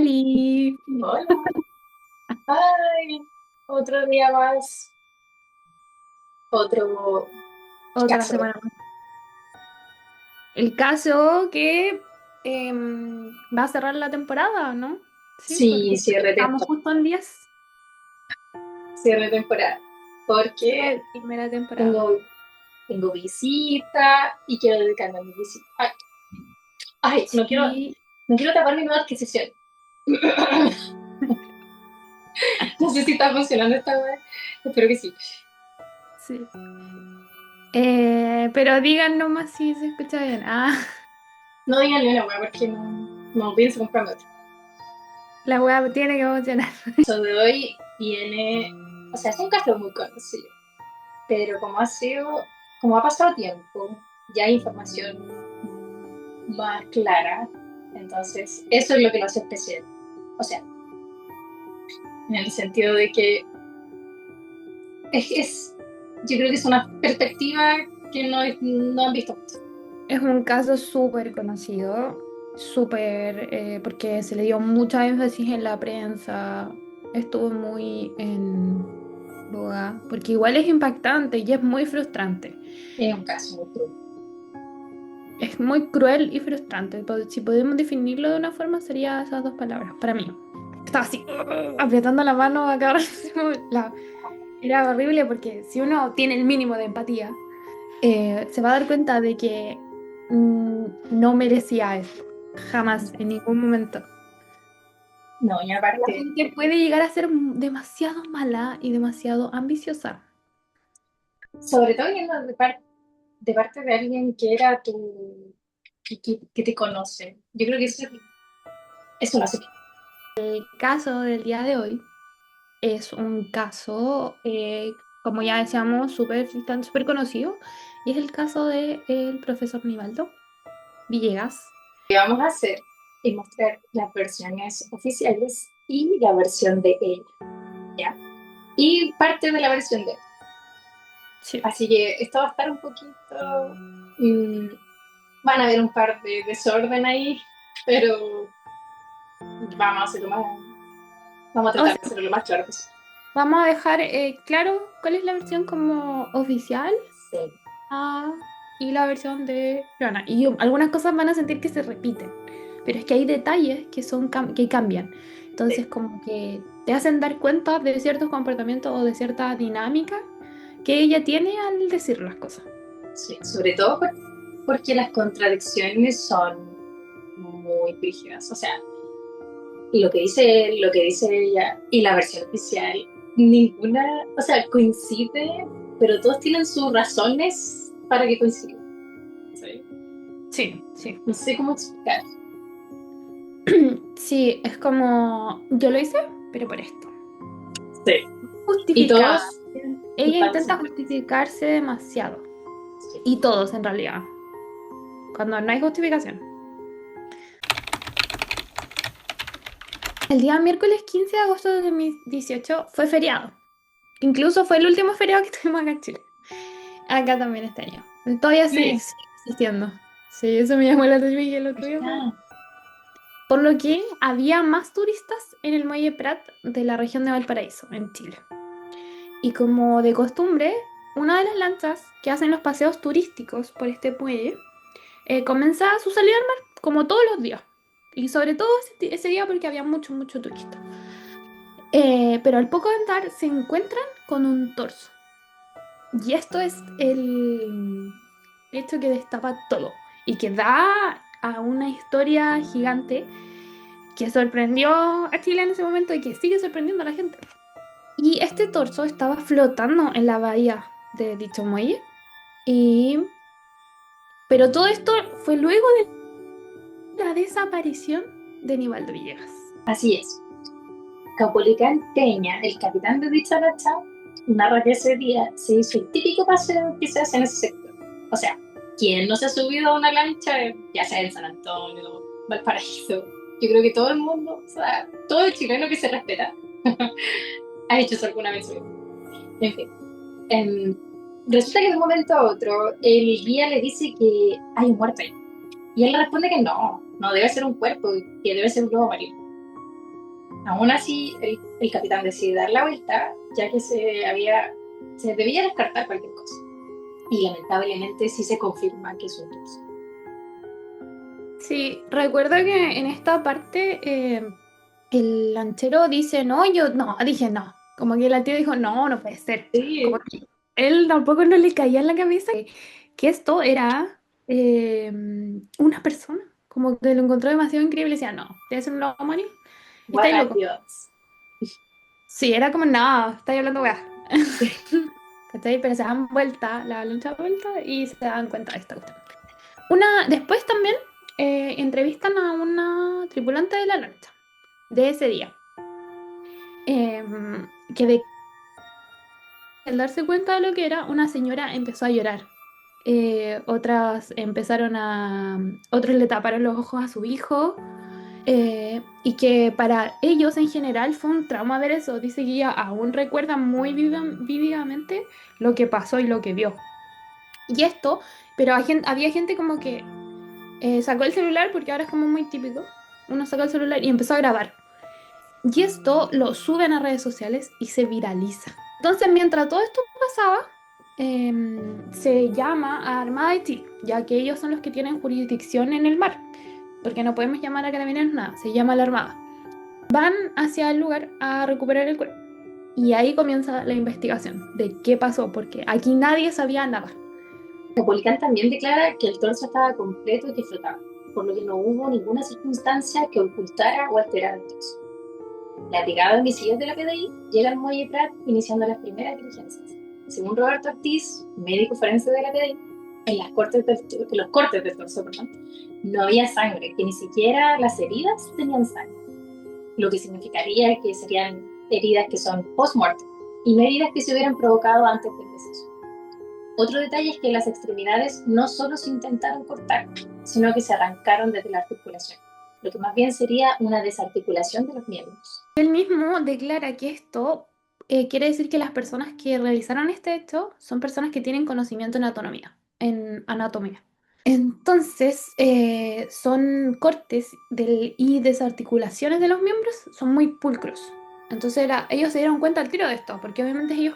Oli, Hola. Ay, otro día más, otro otra caso. semana más. El caso que va a cerrar la temporada, ¿no? Sí, Sí, porque estamos justo en 10 cierre de temporada. Porque de primera temporada. tengo, tengo visita y quiero dedicarme a mi visita. Ay, Sí, no quiero tapar mi nueva adquisición. No sé si está funcionando esta vez. Espero que sí. sí. Pero digan nomás si se escucha bien. Ah, No digan ni una wea porque no pienso comprarme otra. la web tiene que funcionar. Eso de hoy viene, o sea, es un caso muy conocido, pero como ha pasado tiempo, ya hay información más clara. Entonces, eso es lo que lo hace especial. O sea, en el sentido de que yo creo que es una perspectiva que no han visto mucho. Es un caso súper conocido, súper, porque se le dio mucha énfasis en la prensa, estuvo muy en boga, porque igual es impactante y es muy frustrante. Es un caso muy crudo. Es muy cruel y frustrante. Si podemos definirlo de una forma, sería esas dos palabras, para mí. Estaba así, apretando la mano a cada rato. Era horrible porque si uno tiene el mínimo de empatía, se va a dar cuenta de que no merecía eso. Jamás, en ningún momento. No, y La aparte, gente puede llegar a ser demasiado mala y demasiado ambiciosa. sobre todo yendo de parte de alguien que era que te conoce. Yo creo que eso lo hace bien. El caso del día de hoy es un caso, como ya decíamos, súper conocido, y es el caso del profesor Nivaldo Villegas. Lo que vamos a hacer es mostrar las versiones oficiales y la versión de ella, ¿ya? Y parte de la versión de él. Sí. Así que esto va a estar un poquito. mm, Van a haber un par de desorden ahí, pero vamos a hacerlo más. Vamos a O tratar de sea, hacerlo lo más claro posible. vamos a dejar claro cuál es la versión como oficial, Sí. ah, y la versión de Joana. Y algunas cosas van a sentir que se repiten, pero es que hay detalles que cambian. Sí, Entonces, como que te hacen dar cuenta de ciertos comportamientos o de cierta dinámica que ella tiene al decir las cosas. sí. Sobre todo porque las contradicciones son muy rígidas. O sea, lo que dice él, lo que dice ella y la versión oficial, ninguna, o sea, coincide, pero todos tienen sus razones para que coincidan. ¿Sí? Sí, sí. No sé cómo explicar. Sí, es como, yo lo hice, pero por esto. Sí. Y Justificada. todos Ella culpables intenta entre ellos. justificarse demasiado. Sí. Y todos en realidad. Cuando no hay justificación. El día miércoles 15 de agosto de 2018 fue feriado. Incluso fue el último feriado que tuvimos acá en Chile. Acá también este año. Todavía Sí. sigue existiendo. Sí, eso me llamó la atención y el otro día fue. ¿Verdad? Por lo que había más turistas en el Muelle Prat de la región de Valparaíso, en Chile. Y como de costumbre, una de las lanchas que hacen los paseos turísticos por este muelle comienza su salida al mar, como todos los días. Y sobre todo ese día porque había mucho turista. Pero al poco andar se encuentran con un torso. Y esto es el hecho que destapa todo y que da a una historia gigante que sorprendió a Chile en ese momento y que sigue sorprendiendo a la gente. Y este torso estaba flotando en la bahía de dicho muelle. Y... Pero todo esto fue luego de la desaparición de Nivaldo Villegas. Así es. Caupolicán Peña, el capitán de dicha lancha, narra que ese día se hizo el típico paseo que se hace en ese sector. O sea, ¿quién no se ha subido a una lancha, ya sea en San Antonio, Valparaíso? Yo creo que todo el mundo, o sea, todo el chileno que se respeta, ha hecho eso alguna vez. En fin, em, resulta que de un momento a otro el guía le dice que hay un muerto ahí. Y él responde que no debe ser un cuerpo, que debe ser un globo marino. Aún así, el capitán decide dar la vuelta, ya que se debía descartar cualquier cosa. Y lamentablemente sí se confirma que es un torso. Sí, recuerdo que en esta parte el lanchero dice, no, yo no, dije no. Como que el tío dijo, no, no puede ser. Como Sí, que él tampoco no le caía en la cabeza que esto era una persona. Como que lo encontró demasiado increíble y decía, no, debe ser un lobo marino. Y what estáis are loco. the odds? Sí, era como, no, estáis hablando weá. ¿Cachai? Pero se dan vuelta, la lancha da vuelta y se dan cuenta de esta cuestión. Después también entrevistan a una tripulante de la lancha de ese día, que al darse cuenta de lo que era, una señora empezó a llorar. Otros le taparon los ojos a su hijo, y que para ellos en general fue un trauma ver eso. Dice que ella aún recuerda muy vívidamente lo que pasó y lo que vio. Y esto, pero había gente como que sacó el celular, porque ahora es como muy típico. Uno sacó el celular y empezó a grabar. Y esto lo suben a redes sociales y se viraliza. Entonces, mientras todo esto pasaba, se llama a Armada de Chile, ya que ellos son los que tienen jurisdicción en el mar, porque no podemos llamar a carabineros nada, se llama la Armada. Van hacia el lugar a recuperar el cuerpo. Y ahí comienza la investigación de qué pasó, porque aquí nadie sabía nada. Napolitán también declara que el torso estaba completo y que flotaba, por lo que no hubo ninguna circunstancia que ocultara o alterara el torso. La brigada de homicidios de la PDI llega al muelle Prat iniciando las primeras diligencias. Según Roberto Ortiz, médico forense de la PDI, en los cortes del torso, perdón, no había sangre, que ni siquiera las heridas tenían sangre, lo que significaría que serían heridas que son post-mortem y no heridas que se hubieran provocado antes del deceso. Otro detalle es que las extremidades no solo se intentaron cortar, sino que se arrancaron desde la articulación, lo que más bien sería una desarticulación de los miembros. Él mismo declara que esto quiere decir que las personas que realizaron este hecho son personas que tienen conocimiento en anatomía. Entonces, son cortes y desarticulaciones de los miembros, son muy pulcros. Entonces ellos se dieron cuenta al tiro de esto, porque obviamente ellos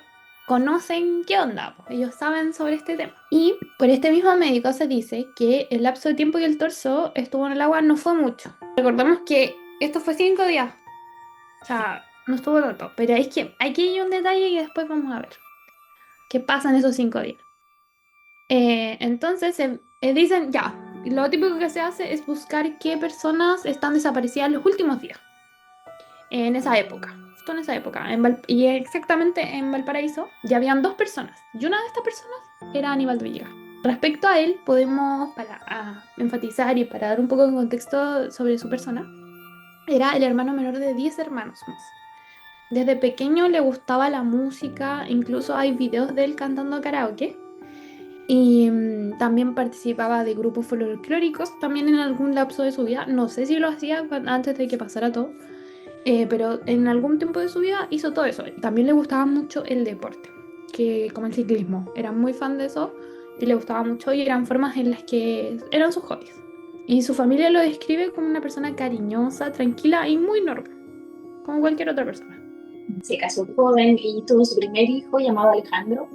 conocen qué onda, pues, ellos saben sobre este tema. Y por este mismo médico se dice que el lapso de tiempo que el torso estuvo en el agua no fue mucho. Recordemos que esto fue 5 días, o sea, no estuvo tanto, pero es que aquí hay un detalle que después vamos a ver. ¿Qué pasa en esos 5 días? Entonces dicen, ya, lo típico que se hace es buscar qué personas están desaparecidas los últimos días, en esa época, justo en esa época. Y exactamente en Valparaíso ya habían dos personas, y una de estas personas era Aníbal de Villegas. Respecto a él, podemos, enfatizar y para dar un poco de contexto sobre su persona, era el hermano menor de 10 hermanos más. Desde pequeño le gustaba la música, incluso hay videos de él cantando karaoke. Y también participaba de grupos folclóricos, también en algún lapso de su vida. No sé si lo hacía antes de que pasara todo, pero en algún tiempo de su vida hizo todo eso. También le gustaba mucho el deporte, como el ciclismo. Era muy fan de eso y le gustaba mucho y eran formas en las que eran sus hobbies. Y su familia lo describe como una persona cariñosa, tranquila y muy normal, como cualquier otra persona. Se casó joven y tuvo su primer hijo llamado Alejandro,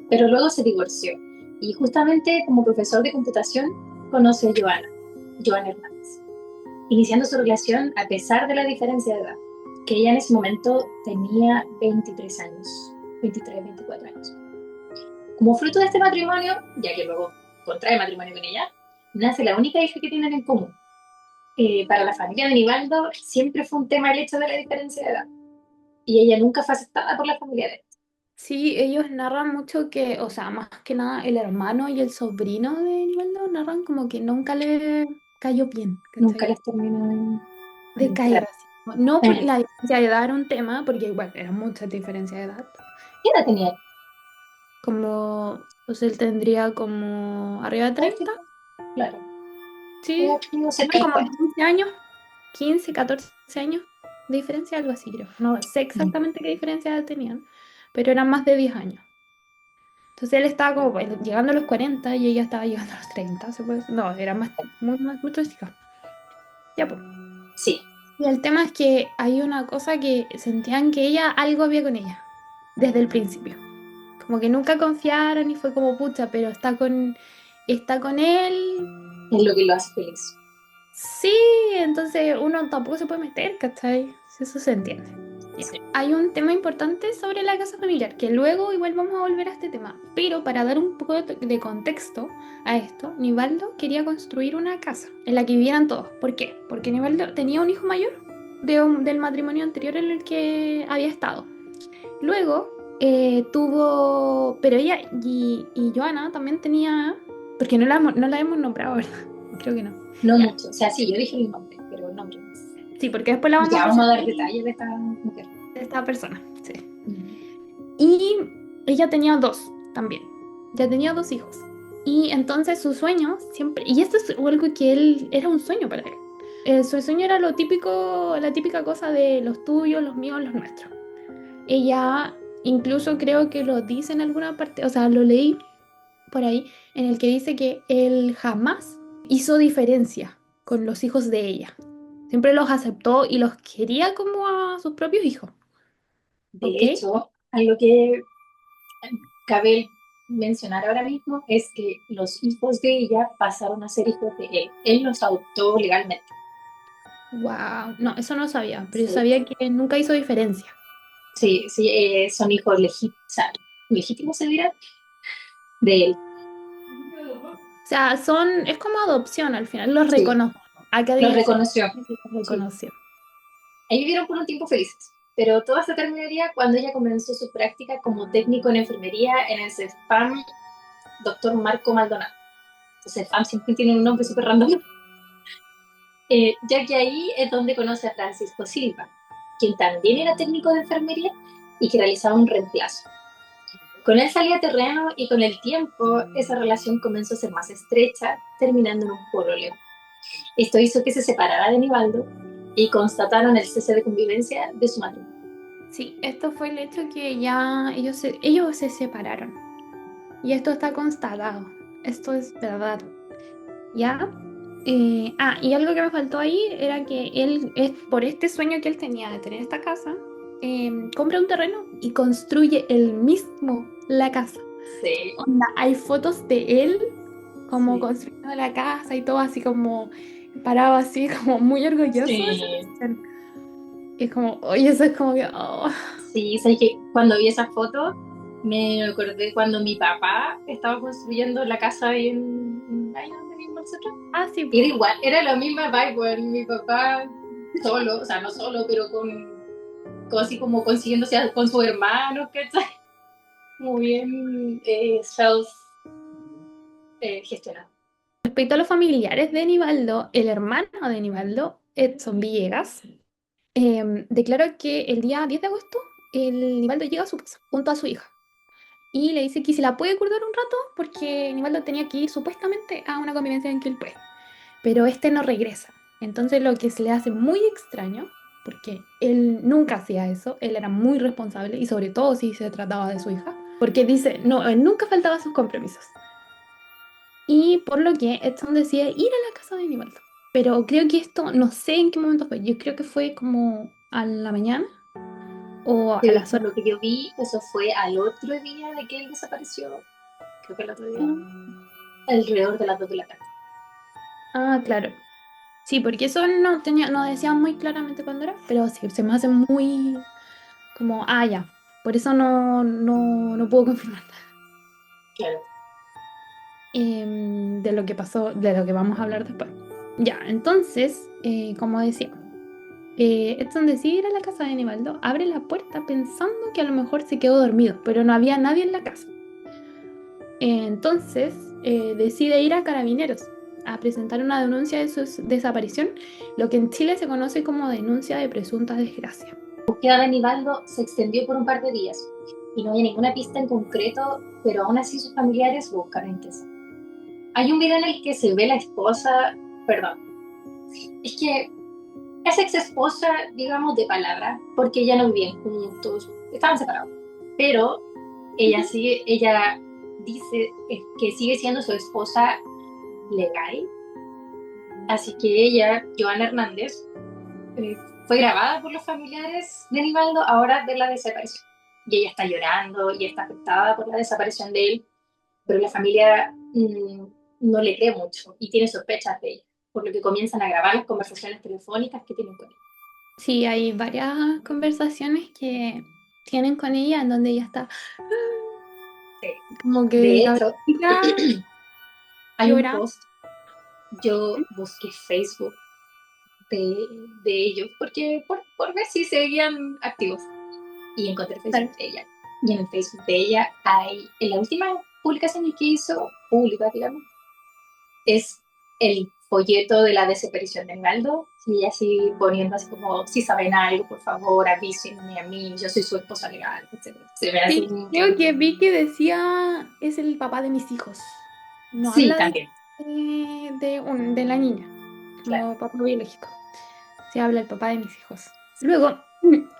pero luego se divorció. Y justamente como profesor de computación conoce a Joana Hernández, iniciando su relación a pesar de la diferencia de edad, que ella en ese momento tenía 23 años, 23, 24 años. Como fruto de este matrimonio, ya que luego contrae matrimonio con ella, nace la única hija que tienen en común. Para la familia de Nivaldo siempre fue un tema el hecho de la diferencia de edad, y ella nunca fue aceptada por la familia de él. Sí, ellos narran mucho que, o sea, más que nada el hermano y el sobrino de Nivaldo narran como que nunca le cayó bien, Nunca ¿cachai? les terminó De de entrar. caer así. No por Eh, la diferencia de edad era un tema, porque igual era mucha diferencia de edad. ¿Qué edad tenía él? Como, pues él tendría como arriba de A ver, 30, claro, sí, había tenido cerca tenía como después. 15 años, 15, 14 años de diferencia, algo así creo. No sé exactamente qué diferencia tenían, pero eran más de 10 años. Entonces él estaba como pues, llegando a los 40 y ella estaba llegando a los 30, ¿se puede decir? No, era más, mucho más chica. Ya, pues. Sí. Y el tema es que hay una cosa que sentían que ella, algo había con ella, desde el principio. Como que nunca confiaron y fue como pucha, pero está con él. Es lo que lo hace feliz. Sí, entonces uno tampoco se puede meter, ¿cachai? Si eso se entiende. Ya. Sí. Hay un tema importante sobre la casa familiar, que luego igual vamos a volver a este tema, pero para dar un poco de contexto a esto, Nivaldo quería construir una casa en la que vivieran todos. ¿Por qué? Porque Nivaldo tenía un hijo mayor del matrimonio anterior en el que había estado. Luego tuvo, pero ella y Joana también tenía, porque no la hemos nombrado, ¿verdad? Creo que no. No Ya. mucho. O sea, sí, yo dije el nombre, pero el nombre no. Sí, porque después la vamos a Ya vamos a presentar dar detalles de esta mujer. de esta persona. Sí. Mm. Y ella tenía dos también. Ya tenía dos hijos. Y entonces su sueño siempre, y esto es algo que él era un sueño para él. Su sueño era lo típico, la típica cosa de los tuyos, los míos, los nuestros. Ella incluso creo que lo dice en alguna parte, o sea, lo leí por ahí, en el que dice que él jamás hizo diferencia con los hijos de ella. Siempre los aceptó y los quería como a sus propios hijos. De ¿Ok? hecho, algo que cabe mencionar ahora mismo es que los hijos de ella pasaron a ser hijos de él. Él los adoptó legalmente. Wow. No, eso no sabía, pero yo Sí, sabía que nunca hizo diferencia. sí, sí, son hijos legítimos, o sea, legítimos se dirá, de él. O sea, es como adopción al final, los Sí, reconoció. Acá los dice, reconoció. los Sí. reconoció. Ahí vivieron por un tiempo felices, pero todo se terminaría cuando ella comenzó su práctica como técnico en enfermería en el CEFAM Dr. Marco Maldonado. El CEFAM siempre tiene un nombre súper random. Ya que ahí es donde conoce a Francisco Silva, quien también era técnico de enfermería y que realizaba un reemplazo. Con él salía terreno y con el tiempo esa relación comenzó a ser más estrecha, terminando en un pololeo. Esto hizo que se separara de Nivaldo y constataron el cese de convivencia de su matrimonio. Sí, esto fue el hecho que ya ellos se separaron. Y esto está constatado. Esto es verdad. ¿Ya? Y algo que me faltó ahí era que él, es por este sueño que él tenía de tener esta casa, compra un terreno y construye él mismo la casa. Sí, Onda, hay fotos de él como sí, construyendo la casa y todo así como parado así, como muy orgulloso de esa sí. cuestión. Y es como, oye, eso es como que, oh. Sí, sabes que cuando vi esa foto me acordé cuando mi papá estaba construyendo la casa ahí ahí donde vivimos nosotros. Ah, sí, Era po. igual, era la misma vibe, weón. Mi papá solo, o sea, no solo, pero con así como consiguiéndose con sus hermanos, ¿cachai? Muy bien self gestionado. Respecto a los familiares de Nivaldo, el hermano de Nivaldo, Edson Villegas, declaró que el día 10 de agosto el Nivaldo llega a su casa junto a su hija y le dice que se la puede cuidar un rato porque Nivaldo tenía que ir supuestamente a una convivencia en Quilpué, pero este no regresa. Entonces lo que se le hace muy extraño, porque él nunca hacía eso, él era muy responsable y sobre todo si se trataba de su hija, porque dice, no, él nunca faltaba a sus compromisos. Y por lo que Edson decide ir a la casa de Nivaldo. Pero creo que esto, no sé en qué momento fue, yo creo que fue como a la mañana o a las Por horas. lo que yo vi, eso fue al otro día de que él desapareció, creo que el otro día, alrededor de las 2 de la tarde. Ah, claro. Sí, porque eso no decía muy claramente cuándo era, pero sí, se me hace muy como, ya. Por eso no puedo confirmar Claro. de lo que pasó, de lo que vamos a hablar después. Ya, entonces, como decía, Edson decide ir a la casa de Nivaldo, abre la puerta pensando que a lo mejor se quedó dormido, pero no había nadie en la casa. Entonces, decide ir a Carabineros a presentar una denuncia de su desaparición, lo que en Chile se conoce como denuncia de presunta desgracia. La búsqueda de Nivaldo se extendió por un par de días y no había ninguna pista en concreto, pero aún así sus familiares buscaron intensa. Hay un video en el que se ve la esposa, perdón, es que es ex esposa, digamos, de palabra, porque ya no vivían juntos, estaban separados, pero Ujú. ella dice que sigue siendo su esposa legal, así que ella, Joana Hernández, eh, fue grabada por los familiares de Nivaldo a horas de la desaparición. Y ella está llorando y está afectada por la desaparición de él, pero la familia no le cree mucho y tiene sospechas de ella, por lo que comienzan a grabar las conversaciones telefónicas que tienen con él. Sí, hay varias conversaciones que tienen con ella en donde ella está Sí. como que De hecho, cabecita hay un llora. post, yo busqué Facebook de ellos, porque por ver si seguían activos. Y encontré el Facebook Claro. de ella. Y en el Facebook de ella hay, en la última publicación que hizo, pública, digamos, es el folleto de la desaparición de Engaldo, y ella así poniendo así como, si saben algo, por favor, avísenme a mí, yo soy su esposa legal, etcétera. Se ve así. Sí, creo que vi que decía es el papá de mis hijos. No Sí, habla también, de la niña, claro. como papá biológico. Se habla el papá de mis hijos. Luego,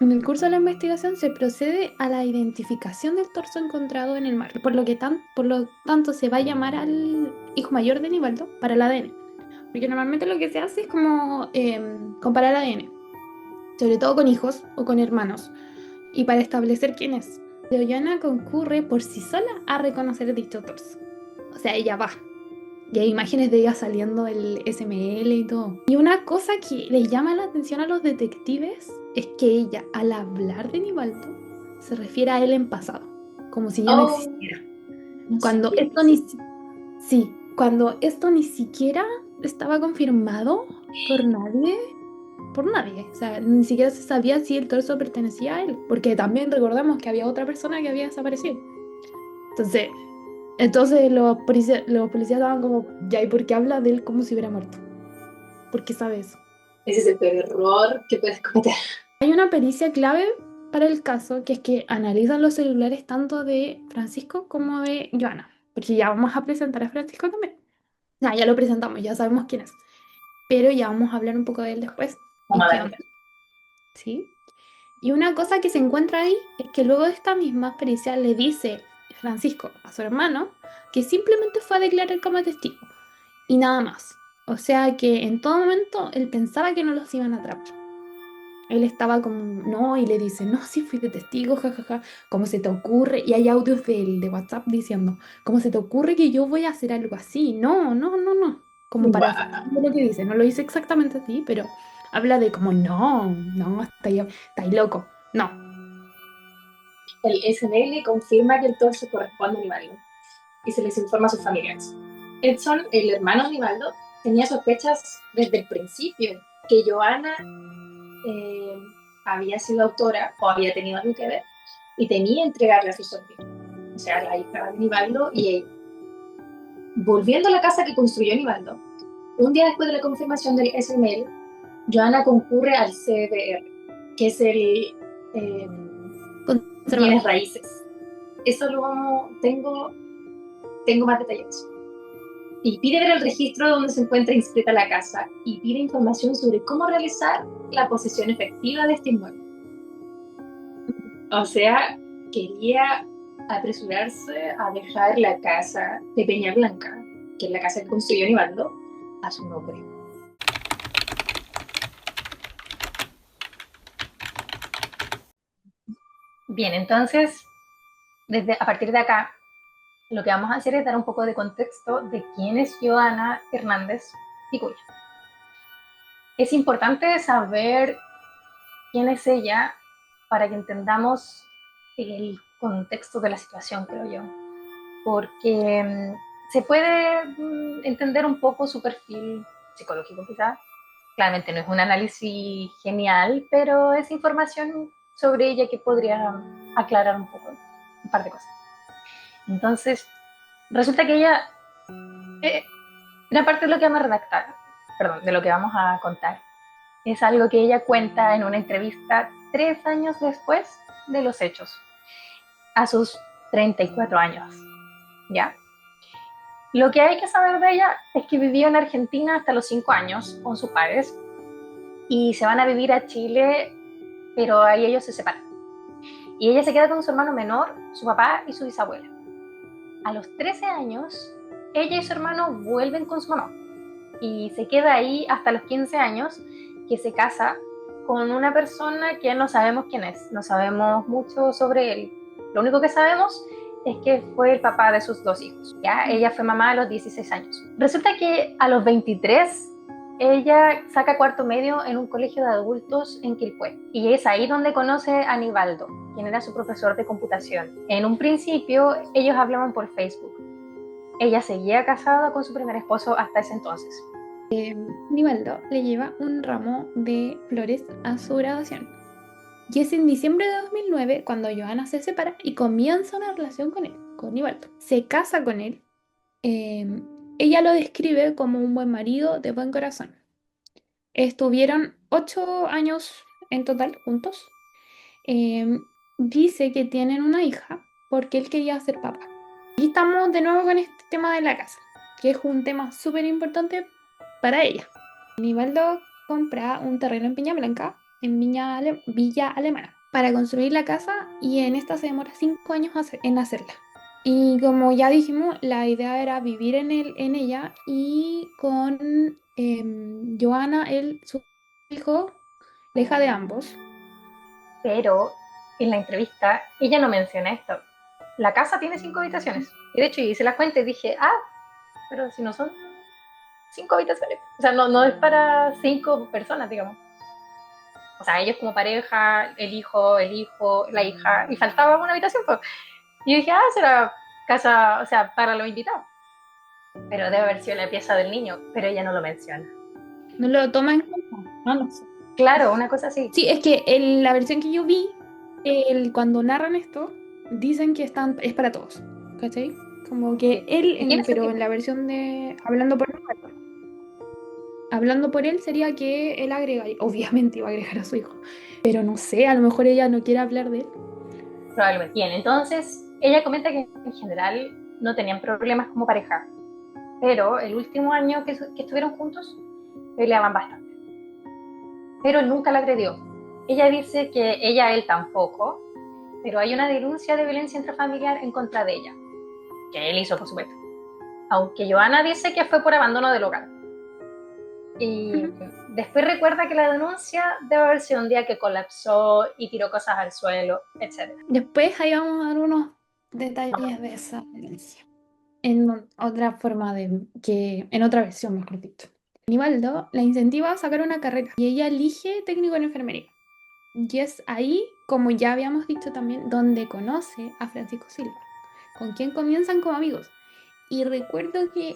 en el curso de la investigación se procede a la identificación del torso encontrado en el mar, por lo tanto se va a llamar al hijo mayor de Nivaldo para el ADN. Porque normalmente lo que se hace es como comparar ADN, sobre todo con hijos o con hermanos, y para establecer quién es. Leoyana concurre por sí sola a reconocer dicho torso. O sea, ella va. Y hay imágenes de ella saliendo del SML y todo. Y una cosa que les llama la atención a los detectives es que ella, al hablar de Nivaldo, se refiere a él en pasado, como si ya no Oh, existiera. no Cuando sabía esto eso. ni, si- sí, cuando esto ni siquiera estaba confirmado por nadie. O sea, ni siquiera se sabía si el torso pertenecía a él, porque también recordamos que había otra persona que había desaparecido. Entonces, los policías estaban como, ya, ¿y por qué habla de él como si hubiera muerto? ¿Por qué sabe eso? Ese es el peor error que puedes cometer. Hay una pericia clave para el caso, que es que analizan los celulares tanto de Francisco como de Joana, porque ya vamos a presentar a Francisco también. Ya lo presentamos, ya sabemos quién es, pero ya vamos a hablar un poco de él después Vamos y a qué darle. onda, ¿sí? Y una cosa que se encuentra ahí es que luego de esta misma pericia le dice Francisco a su hermano que simplemente fue a declarar como testigo y nada más. O sea que en todo momento él pensaba que no los iban a atrapar. Él estaba como, no, y le dice, no, sí fui de testigo, jajaja, ¿cómo se te ocurre? Y hay audios de WhatsApp diciendo, ¿cómo se te ocurre que yo voy a hacer algo así? No, no, no, no. Como Bah. parafraseando lo que dice, no lo dice exactamente así, pero habla de como, no, no, está ahí loco. No. El SNL confirma que el torso corresponde a Nivaldo y se les informa a sus familiares. Edson, el hermano de Nivaldo, tenía sospechas desde el principio que Joana eh, había sido autora o había tenido algo que ver y temía entregarle a su sobrino, o sea, la hija de Nivaldo y ella. Volviendo a la casa que construyó Nivaldo, un día después de la confirmación del SML, Joana concurre al CBR, que es el Conservador. bienes raíces. Eso lo tengo más detalles. Y pide ver el registro donde se encuentra inscrita la casa y pide información sobre cómo realizar la posesión efectiva de este inmueble. O sea, quería apresurarse a dejar la casa de Peña Blanca, que es la casa que construyó Nivaldo, a su nombre. Bien, entonces, a partir de acá, lo que vamos a hacer es dar un poco de contexto de quién es Joana Hernández Vicuña. Es importante saber quién es ella para que entendamos el contexto de la situación, creo yo. Porque se puede entender un poco su perfil psicológico, quizás. Claramente no es un análisis genial, pero es información sobre ella que podría aclarar un poco un par de cosas. Entonces, resulta que ella, gran parte de lo que vamos a redactar, perdón, de lo que vamos a contar, es algo que ella cuenta en una entrevista 3 años después de los hechos, a sus 34 años, ¿ya? Lo que hay que saber de ella es que vivió en Argentina hasta los 5 años con sus padres y se van a vivir a Chile, pero ahí ellos se separan. Y ella se queda con su hermano menor, su papá y su bisabuela. A los 13 años, ella y su hermano vuelven con su mamá y se queda ahí hasta los 15 años, que se casa con una persona que no sabemos quién es, no sabemos mucho sobre él. Lo único que sabemos es que fue el papá de sus 2 hijos. Ya, ella fue mamá a los 16 años. Resulta que a los 23 ella saca cuarto medio en un colegio de adultos en Quilpué. Y es ahí donde conoce a Aníbaldo, quien era su profesor de computación. En un principio, ellos hablaban por Facebook. Ella seguía casada con su primer esposo hasta ese entonces. Aníbaldo le lleva un ramo de flores a su graduación. Y es en diciembre de 2009 cuando Johanna se separa y comienza una relación con él, con Aníbaldo. Se casa con él. Ella lo describe como un buen marido de buen corazón. Estuvieron 8 años en total juntos. Eh, Dice que tienen una hija porque él quería ser papá. Y estamos de nuevo con este tema de la casa, que es un tema súper importante para ella. Aníbaldo compra un terreno en Peña Blanca, en Villa Alemana, para construir la casa y en esta se demora 5 años en hacerla. Y como ya dijimos, la idea era vivir en ella y con Johanna, su hijo, la hija de ambos. Pero en la entrevista ella no menciona esto. La casa tiene 5 habitaciones. Y de hecho hice la cuenta y dije, pero si no son 5 habitaciones. O sea, no es para 5 personas, digamos. O sea, ellos como pareja, el hijo, la hija, y faltaba una habitación. Pues. Y yo dije, será casa, o sea, para los invitados. Pero debe haber sido la pieza del niño, pero ella no lo menciona. No lo toma en cuenta, no lo sé. Claro, una cosa así. Sí, es que la versión que yo vi, cuando narran esto, dicen que es para todos, ¿cachai? Como que él, Y tiene pero sentido. en la versión de hablando por él sería que él agregaría, obviamente iba a agregar a su hijo, pero no sé, a lo mejor ella no quiere hablar de él. Probablemente. Bien, entonces ella comenta que en general no tenían problemas como pareja, pero el último año que estuvieron juntos peleaban bastante. Pero él nunca la agredió. Ella dice que ella a él tampoco, pero hay una denuncia de violencia intrafamiliar en contra de ella, que él hizo, por supuesto. Aunque Johanna dice que fue por abandono del hogar. Y después recuerda que la denuncia debe haber sido un día que colapsó y tiró cosas al suelo, etc. Después ahí vamos a dar unos detalles de esa violencia. En otra forma en otra versión, mejor dicho. Aníbaldo la incentiva a sacar una carrera y ella elige técnico en enfermería. Y es ahí, como ya habíamos dicho también, donde conoce a Francisco Silva, con quien comienzan como amigos. Y recuerdo que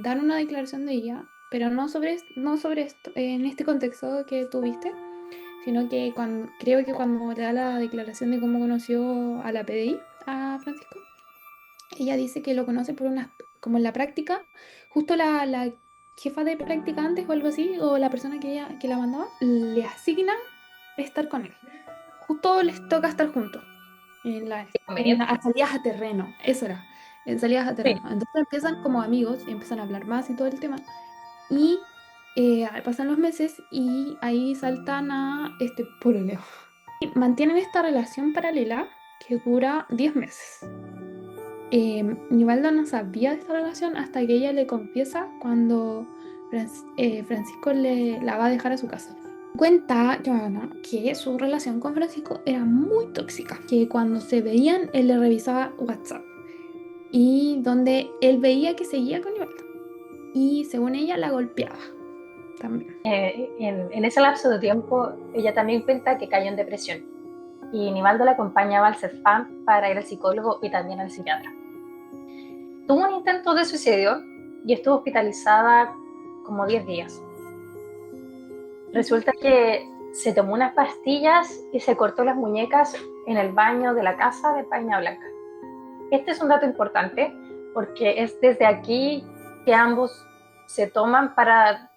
dan una declaración de ella, pero no sobre esto, en este contexto que tuviste, sino que creo que cuando da la declaración de cómo conoció a la PDI, a Francisco, ella dice que lo conoce como en la práctica, justo la jefa de practicantes o algo así, o la persona que la mandaba, le asigna estar con él. Justo les toca estar juntos Conveniente. a salidas a terreno, eso era, en salidas a Sí. terreno. Entonces empiezan como amigos, y empiezan a hablar más y todo el tema. Y pasan los meses y ahí saltan a este pololeo. Y mantienen esta relación paralela que dura 10 meses. Nivaldo no sabía de esta relación hasta que ella le confiesa cuando Francisco la va a dejar a su casa. Cuenta Johanna que su relación con Francisco era muy tóxica, que cuando se veían él le revisaba WhatsApp y donde él veía que seguía con Nivaldo y según ella la golpeaba también. En ese lapso de tiempo, ella también cuenta que cayó en depresión y Nivaldo la acompañaba al CEFAM para ir al psicólogo y también al psiquiatra. Tuvo un intento de suicidio y estuvo hospitalizada como 10 días. Resulta que se tomó unas pastillas y se cortó las muñecas en el baño de la casa de Peña Blanca. Este es un dato importante porque es desde aquí que ambos se toman para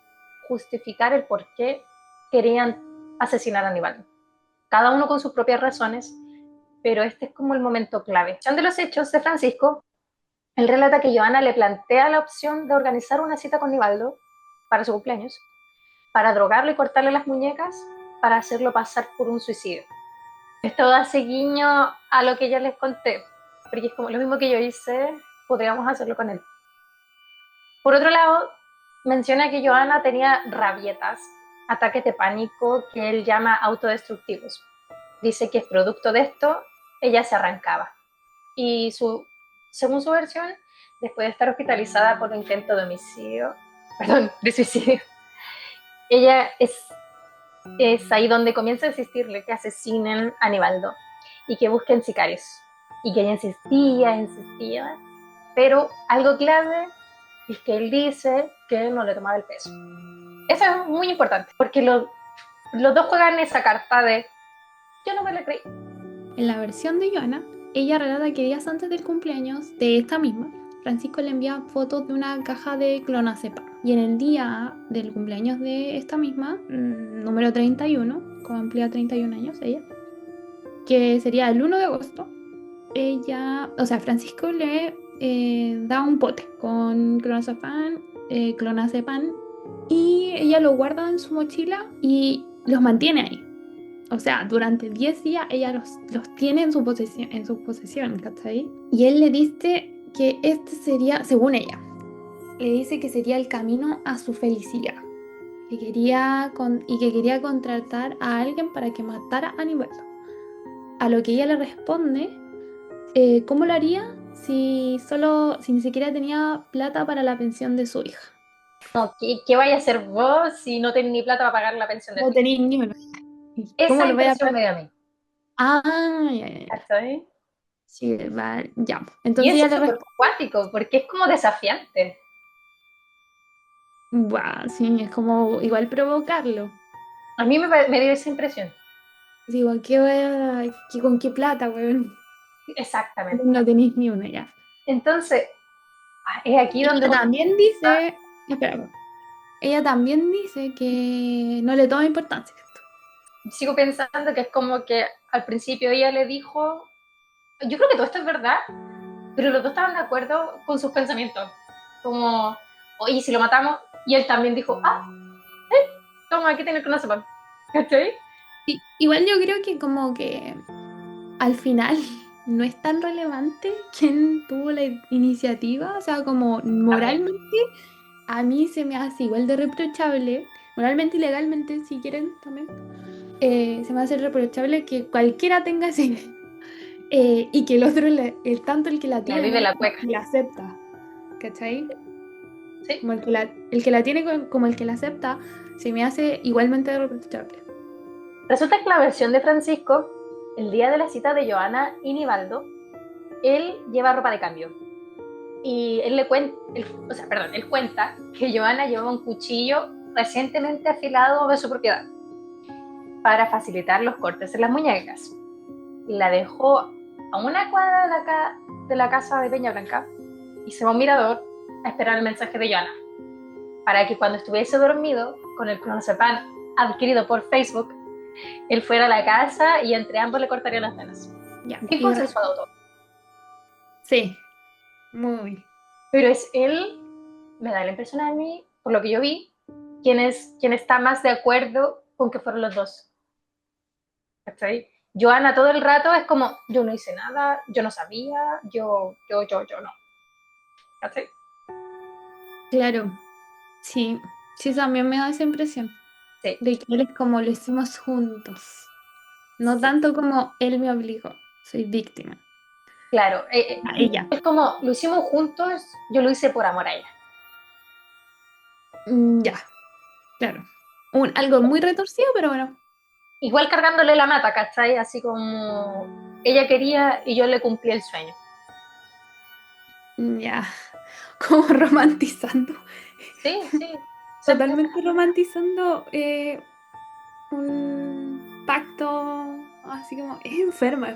justificar el por qué querían asesinar a Aníbal. Cada uno con sus propias razones, pero este es como el momento clave. De los hechos de Francisco, él relata que Johanna le plantea la opción de organizar una cita con Nivaldo para su cumpleaños, para drogarlo y cortarle las muñecas, para hacerlo pasar por un suicidio. Esto hace guiño a lo que ya les conté, porque es como lo mismo que yo hice, podríamos hacerlo con él. Por otro lado, menciona que Johanna tenía rabietas ataques de pánico que él llama autodestructivos. Dice que producto de esto, ella se arrancaba. Y según su versión, después de estar hospitalizada por un intento de suicidio, ella es ahí donde comienza a insistirle que asesinen a Aníbaldo y que busquen sicarios. Y que ella insistía, pero algo clave es que él dice que él no le tomaba el peso. Eso es muy importante, porque los dos juegan esa carta de yo no me la creí. En la versión de Joana, ella relata que días antes del cumpleaños de esta misma, Francisco le envía fotos de una caja de clonazepam. Y en el día del cumpleaños de esta misma, número 31, como amplía 31 años ella, que sería el 1 de agosto, Francisco le da un pote con clonazepam, y ella lo guarda en su mochila y los mantiene ahí. O sea, durante 10 días ella los tiene en su posesión, ¿cachai? Y él le dice que este sería, según ella, le dice que sería el camino a su felicidad. Que quería contratar a alguien para que matara a Aníbaldo. A lo que ella le responde, ¿cómo lo haría si ni siquiera tenía plata para la pensión de su hija? No, ¿qué vaya a hacer vos si no tenés ni plata para pagar la pensión de tu No hija? tenéis ni uno. ¿Cómo Esa lo voy a impresión pagar? me dio a mí. Ah, ya. ¿Cachai? Sí, ya. Y Entonces eso ella es le súper responde. cuático, porque es como desafiante. Buah, sí, es como igual provocarlo. A mí me dio esa impresión. Digo, ¿con qué plata, weón? Exactamente. No tenéis ni una ya. Entonces, es aquí Y donde ella también dice, espera, ella también dice que no le toma importancia esto. sigo pensando que es como que al principio ella le dijo, yo creo que todo esto es verdad, pero los dos estaban de acuerdo con sus pensamientos. Como, oye, si lo matamos, y él también dijo, toma, aquí tienes que no sepan. ¿Cachai? Sí, igual yo creo que como que al final no es tan relevante quién tuvo la iniciativa, o sea, como También. moralmente a mí se me hace igual de reprochable, moralmente y legalmente si quieren también, se me hace reprochable que cualquiera tenga ese y que el otro, tanto el que la La vive tiene la como cueca. el que la acepta, ¿cachai? ¿Sí? Como el que la tiene como el que la acepta, se me hace igualmente reprochable. Resulta que la versión de Francisco, el día de la cita de Joana y Nivaldo, él lleva ropa de cambio. Y él cuenta que Joana llevaba un cuchillo recientemente afilado de su propiedad para facilitar los cortes en las muñecas. La dejó a una cuadra de la casa de Peña Blanca y se va a un mirador a esperar el mensaje de Joana para que cuando estuviese dormido con el clonazepam adquirido por Facebook, él fuera a la casa y entre ambos le cortarían las venas. Ya, Bien consensuado todo. sí, muy. Pero es él, me da la impresión a mí, por lo que yo vi, quien está más de acuerdo con que fueron los dos. ¿Cachai? Joana todo el rato es como, yo no hice nada, yo no sabía, yo no. ¿Cachai? Claro, sí, sí, también me da esa impresión Sí, de que él es como lo hicimos juntos, no sí, tanto como él me obligó, soy víctima. claro. A ella. Es como, lo hicimos juntos, yo lo hice por amor a ella. Ya, claro. Algo muy retorcido, pero bueno, Igual cargándole la mata, ¿cachai? Así como ella quería y yo le cumplí el sueño. ya, como romantizando, Sí, sí. totalmente romantizando un pacto así como, es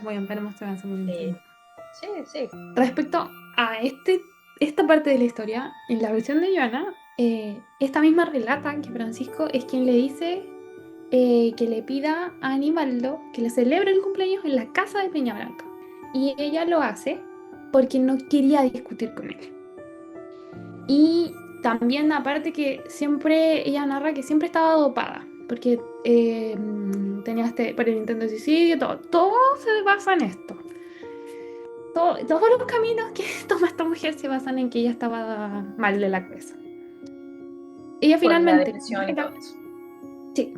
muy enfermo, se me hace muy Sí, enfermo. sí, sí. Respecto a esta parte de la historia, en la versión de Joana, esta misma relata que Francisco es quien le dice que le pida a Aníbaldo que le celebre el cumpleaños en la casa de Peña Blanca. Y ella lo hace porque no quería discutir con él. Y también, aparte que ella narra que siempre estaba dopada, porque tenía por el intento de suicidio, todo se basa en esto. Todos los caminos que toma esta mujer se basan en que ella estaba mal de la cabeza. Ella Por la finalmente, depresión y todo eso. sí,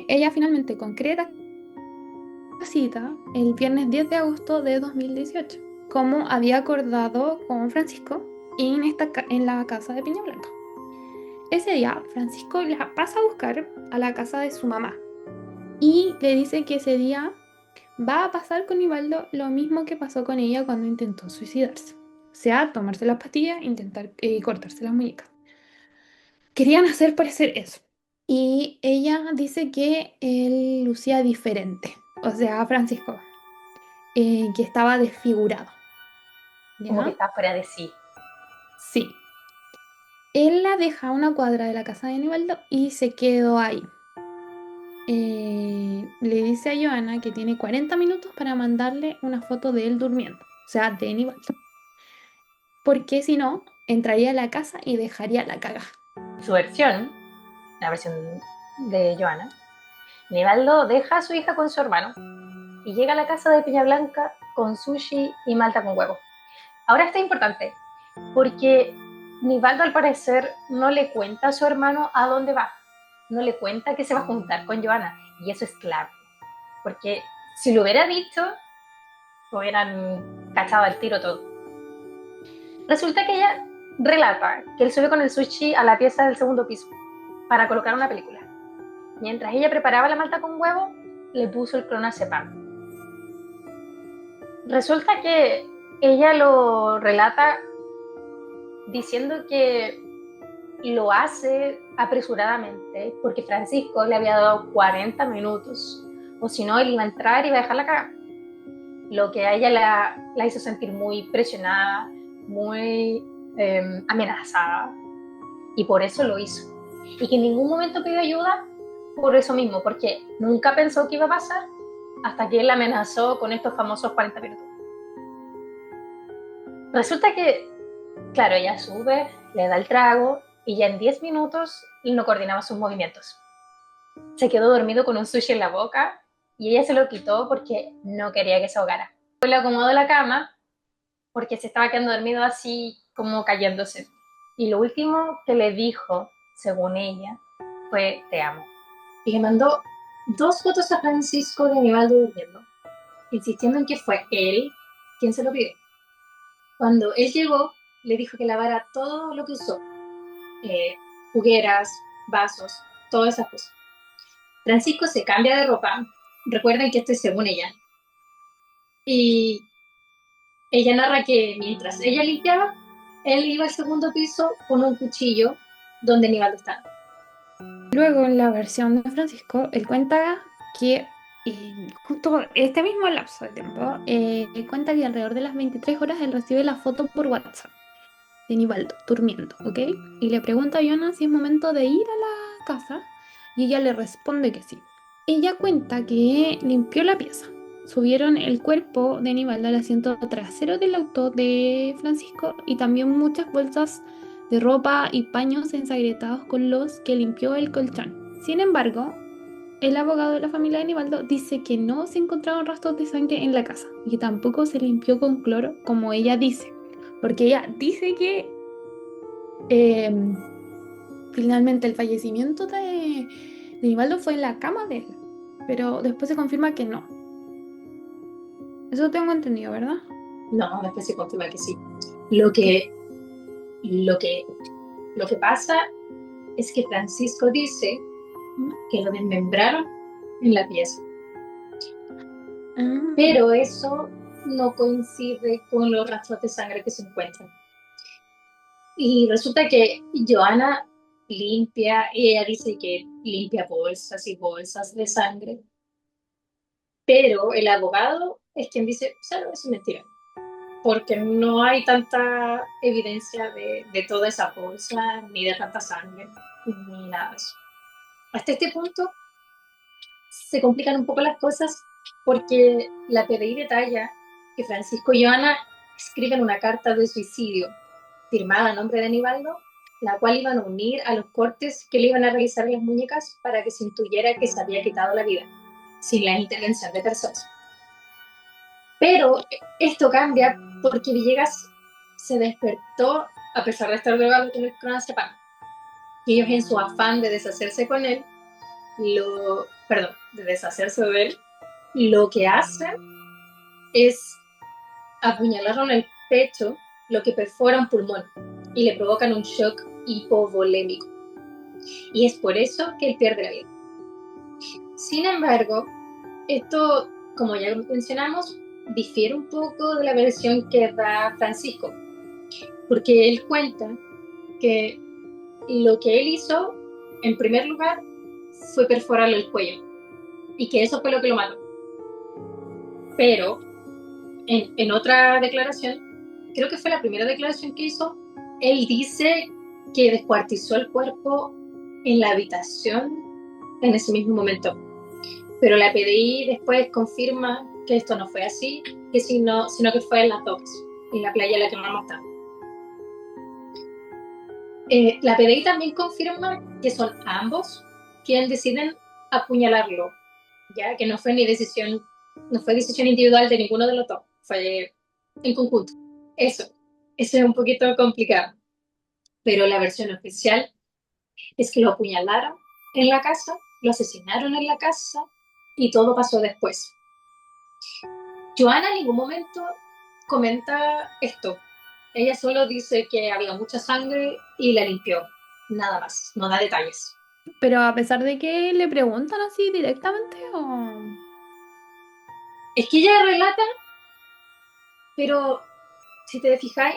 Ella finalmente concreta la cita el viernes 10 de agosto de 2018, como había acordado con Francisco en la casa de Peña Blanca. Ese día, Francisco la pasa a buscar a la casa de su mamá y le dice que ese día va a pasar con Nivaldo lo mismo que pasó con ella cuando intentó suicidarse. O sea, tomarse las pastillas e intentar cortarse las muñecas. Querían hacer parecer eso. Y ella dice que él lucía diferente. O sea, Francisco, que estaba desfigurado. Como que ¿Ya? está fuera de sí. Sí. Él la deja a una cuadra de la casa de Aníbaldo y se quedó ahí. Le dice a Joana que tiene 40 minutos para mandarle una foto de él durmiendo, o sea, de Aníbaldo. Porque si no, entraría a la casa y dejaría la caga. Su versión, la versión de Joana, Nivaldo deja a su hija con su hermano y llega a la casa de Peña Blanca con sushi y malta con huevo. Ahora está importante, porque Nivaldo al parecer no le cuenta a su hermano a dónde va, no le cuenta que se va a juntar con Joana, y eso es clave, porque si lo hubiera dicho, hubieran cachado al tiro todo. Resulta que ella relata que él subió con el sushi a la pieza del segundo piso para colocar una película. Mientras ella preparaba la malta con huevo, le puso el clonazepam. Resulta que ella lo relata diciendo que lo hace apresuradamente porque Francisco le había dado 40 minutos, o si no, él iba a entrar y iba a dejar la cagada. Lo que a ella la hizo sentir muy presionada, muy amenazada, y por eso lo hizo. Y que en ningún momento pidió ayuda por eso mismo, porque nunca pensó que iba a pasar hasta que él la amenazó con estos famosos 40 minutos. Resulta que, claro, ella sube, le da el trago y ya en 10 minutos no coordinaba sus movimientos. Se quedó dormido con un sushi en la boca y ella se lo quitó porque no quería que se ahogara. Le acomodó la cama porque se estaba quedando dormido así como cayéndose. Y lo último que le dijo, según ella, fue te amo. Y le mandó 2 fotos a Francisco de Aníbaldo durmiendo, insistiendo en que fue él quien se lo pidió. Cuando él llegó, le dijo que lavara todo lo que usó, jugueras, vasos, todas esas cosas. Francisco se cambia de ropa, recuerden que esto es según ella, y ella narra que mientras ella limpiaba, él iba al segundo piso con un cuchillo donde Aníbaldo estaba. Luego, en la versión de Francisco, él cuenta que justo este mismo lapso de tiempo, cuenta que alrededor de las 23 horas él recibe la foto por WhatsApp de Nivaldo durmiendo, ¿ok? Y le pregunta a Joana si es momento de ir a la casa y ella le responde que sí. Ella cuenta que limpió la pieza. Subieron el cuerpo de Nivaldo al asiento trasero del auto de Francisco y también muchas bolsas de ropa y paños ensangrentados con los que limpió el colchón. Sin embargo, el abogado de la familia de Nivaldo dice que no se encontraron rastros de sangre en la casa y que tampoco se limpió con cloro como ella dice, porque ella dice que finalmente el fallecimiento de Nivaldo fue en la cama de él, pero después se confirma que no. Eso tengo entendido, ¿verdad? No, después se confirma que sí. Lo que pasa es que Francisco dice que lo desmembraron en la pieza. Pero eso no coincide con los rastros de sangre que se encuentran. Y resulta que Joana limpia, ella dice que limpia bolsas y bolsas de sangre, pero el abogado es quien dice, eso es mentira, porque no hay tanta evidencia de toda esa bolsa, ni de tanta sangre, ni nada de eso. Hasta este punto se complican un poco las cosas porque la PDI detalla que Francisco y Joana escriben una carta de suicidio firmada a nombre de Aníbaldo, la cual iban a unir a los cortes que le iban a realizar las muñecas para que se intuyera que se había quitado la vida, sin la intervención de terceros. Pero esto cambia porque Villegas se despertó a pesar de estar drogado con el clonazepam. Y ellos, en su afán de deshacerse con él, lo de deshacerse de él, lo que hacen es apuñalarlo en el pecho, lo que perfora un pulmón y le provocan un shock hipovolémico. Y es por eso que él pierde la vida. Sin embargo, esto, como ya mencionamos, difiere un poco de la versión que da Francisco, porque él cuenta que lo que él hizo, en primer lugar, fue perforarle el cuello, y que eso fue lo que lo mató. Pero, en otra declaración, creo que fue la primera declaración que hizo, él dice que descuartizó el cuerpo en la habitación en ese mismo momento. Pero la PDI después confirma que esto no fue así, sino que fue en las docks, en la playa en la que no estaba. La PDI también confirma que son ambos quienes deciden apuñalarlo, ya que no fue decisión individual de ninguno de los dos, fue en conjunto. Eso es un poquito complicado, pero la versión oficial es que lo apuñalaron en la casa, lo asesinaron en la casa y todo pasó después. Joanna en ningún momento comenta esto. Ella solo dice que había mucha sangre y la limpió. Nada más, no da detalles. Pero a pesar de que le preguntan así directamente o... Es que ella relata, pero si te fijáis,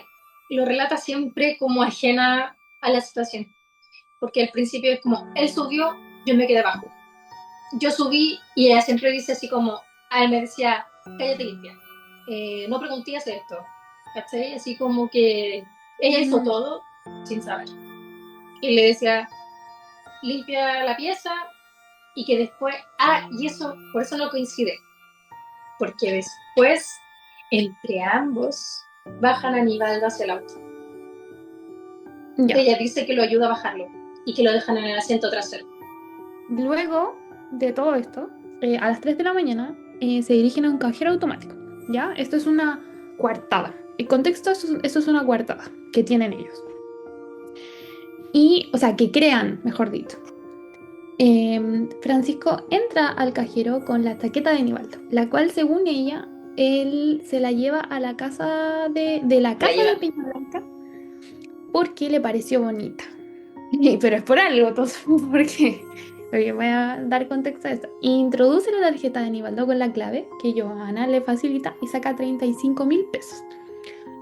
lo relata siempre como ajena a la situación. Porque al principio es como, él subió, yo me quedé abajo. Yo subí y ella siempre dice así como, a él me decía, cállate limpia. No preguntías esto. ¿Cachai? Así como que ella hizo todo sin saber. Y le decía, limpia la pieza y que después, y eso, por eso no coincide, porque después, entre ambos, bajan a Aníbaldo hacia el auto. Ya. Ella dice que lo ayuda a bajarlo y que lo dejan en el asiento trasero. Luego de todo esto, a las 3 de la mañana se dirigen a un cajero automático. ¿Ya? Esto es una coartada. El contexto, esto es una coartada que tienen ellos. Y, o sea, que crean, mejor dicho. Francisco entra al cajero con la chaqueta de Aníbaldo, la cual, según ella, él se la lleva a la casa de la casa de Peñablanca porque le pareció bonita. Pero es por algo, entonces, porque voy a dar contexto a esto. Introduce la tarjeta de Aníbaldo con la clave que Johanna le facilita y saca 35.000 pesos.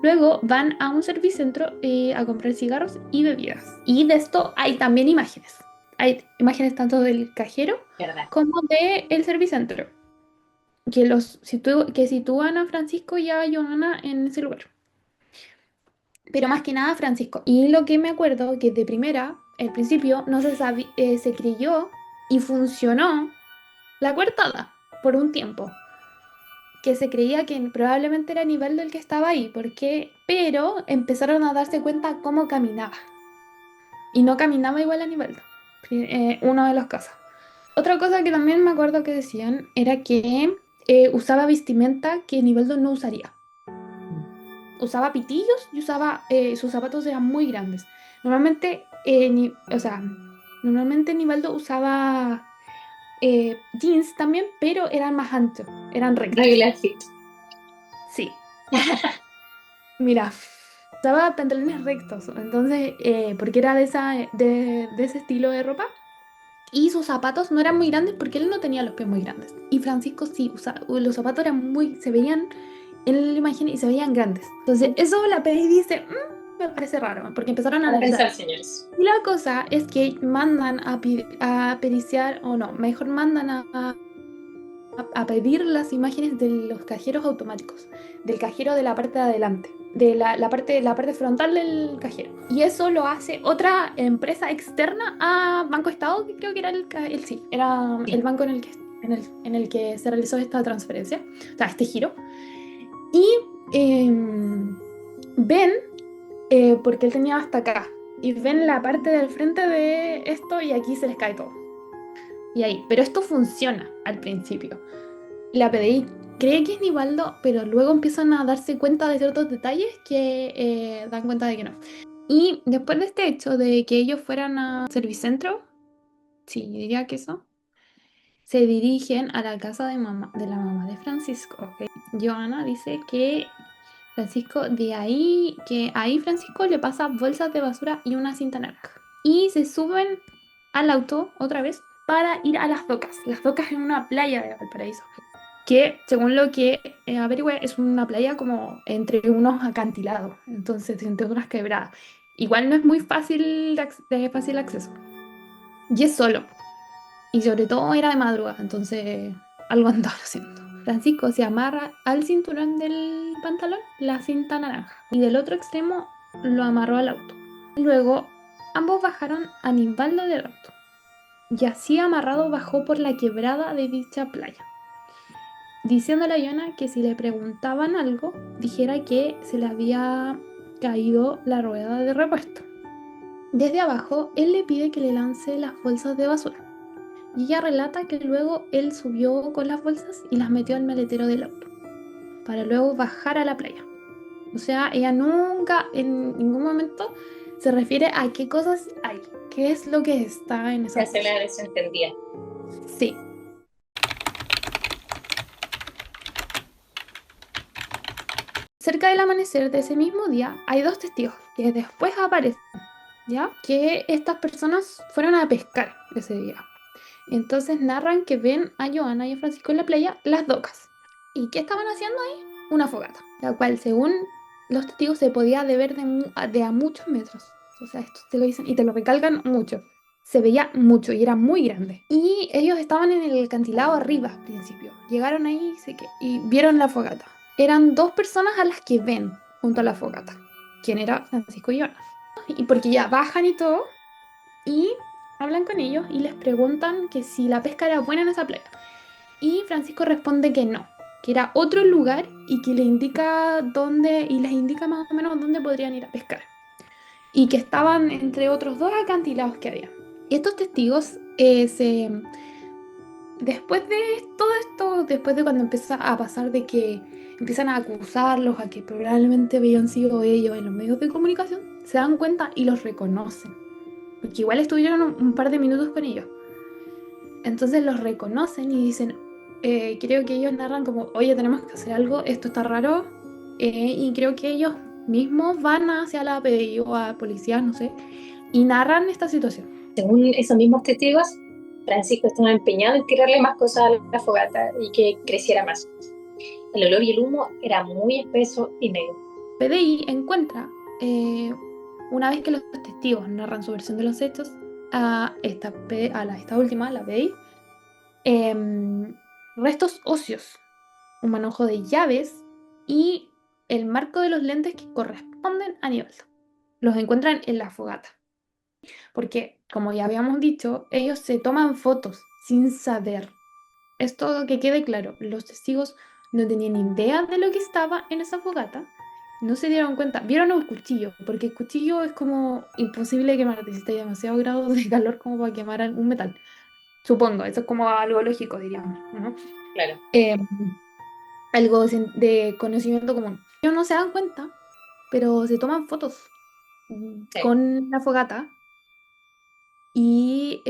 Luego van a un servicentro a comprar cigarros y bebidas. Y de esto hay también imágenes. Hay imágenes tanto del cajero ¿Verdad? como del servicentro que sitúan a Francisco y a Johanna en ese lugar. Pero más que nada Francisco. Y lo que me acuerdo que de primera, al principio, no se sabía, se creyó y funcionó la coartada por un tiempo. Que se creía que probablemente era Aníbaldo el que estaba ahí, pero empezaron a darse cuenta cómo caminaba. Y no caminaba igual a Aníbaldo. Uno de los casos. Otra cosa que también me acuerdo que decían era que usaba vestimenta que Aníbaldo no usaría. Usaba pitillos y sus zapatos eran muy grandes. Normalmente, normalmente Nivaldo usaba jeans también, pero eran más anchos, eran rectos. Regular fit. Sí, mira, usaba pantalones rectos, entonces, porque era de ese estilo de ropa. Y sus zapatos no eran muy grandes porque él no tenía los pies muy grandes. Y Francisco sí, los zapatos eran se veían en la imagen y se veían grandes. Entonces, eso la PDI dice, me parece raro, porque empezaron a Para analizar. pensar, señores. Y la cosa es que mandan a periciar, o no, mejor mandan a pedir las imágenes de los cajeros automáticos, del cajero de la parte de adelante, de la parte frontal del cajero. Y eso lo hace otra empresa externa a Banco Estado, que creo que era era el banco en el que se realizó esta transferencia, o sea, este giro. Y ven, porque él tenía hasta acá, y ven la parte del frente de esto y aquí se les cae todo. Y ahí, pero esto funciona al principio. La PDI cree que es Nivaldo, pero luego empiezan a darse cuenta de ciertos detalles que dan cuenta de que no. Y después de este hecho de que ellos fueran a Servicentro, sí, diría que eso, se dirigen a la casa de la mamá de Francisco. ¿Ok? Joana dice que ahí Francisco le pasa bolsas de basura y una cinta naranja. Y se suben al auto otra vez para ir a las docas. Las docas en una playa de Valparaíso. Que según lo que averigüé, es una playa como entre unos acantilados. Entonces, entre unas quebradas. Igual no es muy fácil de fácil acceso. Y es solo. Y sobre todo era de madrugada, entonces algo andaba haciendo. Francisco se amarra al cinturón del pantalón la cinta naranja y del otro extremo lo amarró al auto. Luego ambos bajaron a Nivaldo del auto y así amarrado bajó por la quebrada de dicha playa, diciéndole a Yona que si le preguntaban algo, dijera que se le había caído la rueda de repuesto. Desde abajo, él le pide que le lance las bolsas de basura. Y ella relata que luego él subió con las bolsas y las metió al maletero del auto, para luego bajar a la playa. O sea, ella nunca, en ningún momento, se refiere a qué cosas hay, qué es lo que está en esa Ya se bolsa. la desentendía. Sí. Cerca del amanecer de ese mismo día, hay dos testigos que después aparecen, ¿ya? Que estas personas fueron a pescar ese día. Entonces narran que ven a Joana y a Francisco en la playa, las docas. ¿Y qué estaban haciendo ahí? Una fogata, la cual según los testigos se podía ver de a muchos metros. O sea, esto te lo dicen y te lo recalcan mucho. Se veía mucho y era muy grande. Y ellos estaban en el acantilado arriba al principio. Llegaron ahí y vieron la fogata. Eran dos personas a las que ven junto a la fogata. ¿Quién era? Francisco y Joana. Y porque ya bajan y todo, y hablan con ellos y les preguntan que si la pesca era buena en esa playa. Y Francisco responde que no, que era otro lugar y que les indica dónde, y les indica más o menos dónde podrían ir a pescar. Y que estaban entre otros dos acantilados que había. Y estos testigos después de todo esto, después de cuando empieza a pasar de que empiezan a acusarlos a que probablemente habían sido ellos en los medios de comunicación, se dan cuenta y los reconocen. Porque igual estuvieron un par de minutos con ellos. Entonces los reconocen y dicen, creo que ellos narran como, oye, tenemos que hacer algo, esto está raro, y creo que ellos mismos van hacia la PDI o a policía, no sé, y narran esta situación. Según esos mismos testigos, Francisco estaba empeñado en tirarle más cosas a la fogata y que creciera más. El olor y el humo era muy espeso y negro. PDI encuentra, una vez que los testigos narran su versión de los hechos, esta última, la PDI, restos óseos, un manojo de llaves y el marco de los lentes que corresponden a Nivaldo. Los encuentran en la fogata. Porque, como ya habíamos dicho, ellos se toman fotos sin saber. Esto que quede claro, los testigos no tenían idea de lo que estaba en esa fogata, no se dieron cuenta, vieron el cuchillo, porque el cuchillo es como imposible de quemar, necesita demasiados grados de calor como para quemar un metal. Supongo, eso es como algo lógico, diríamos, ¿no? Claro. Eh, Algo de conocimiento común. Ellos no se dan cuenta, pero se toman fotos Sí. con la fogata y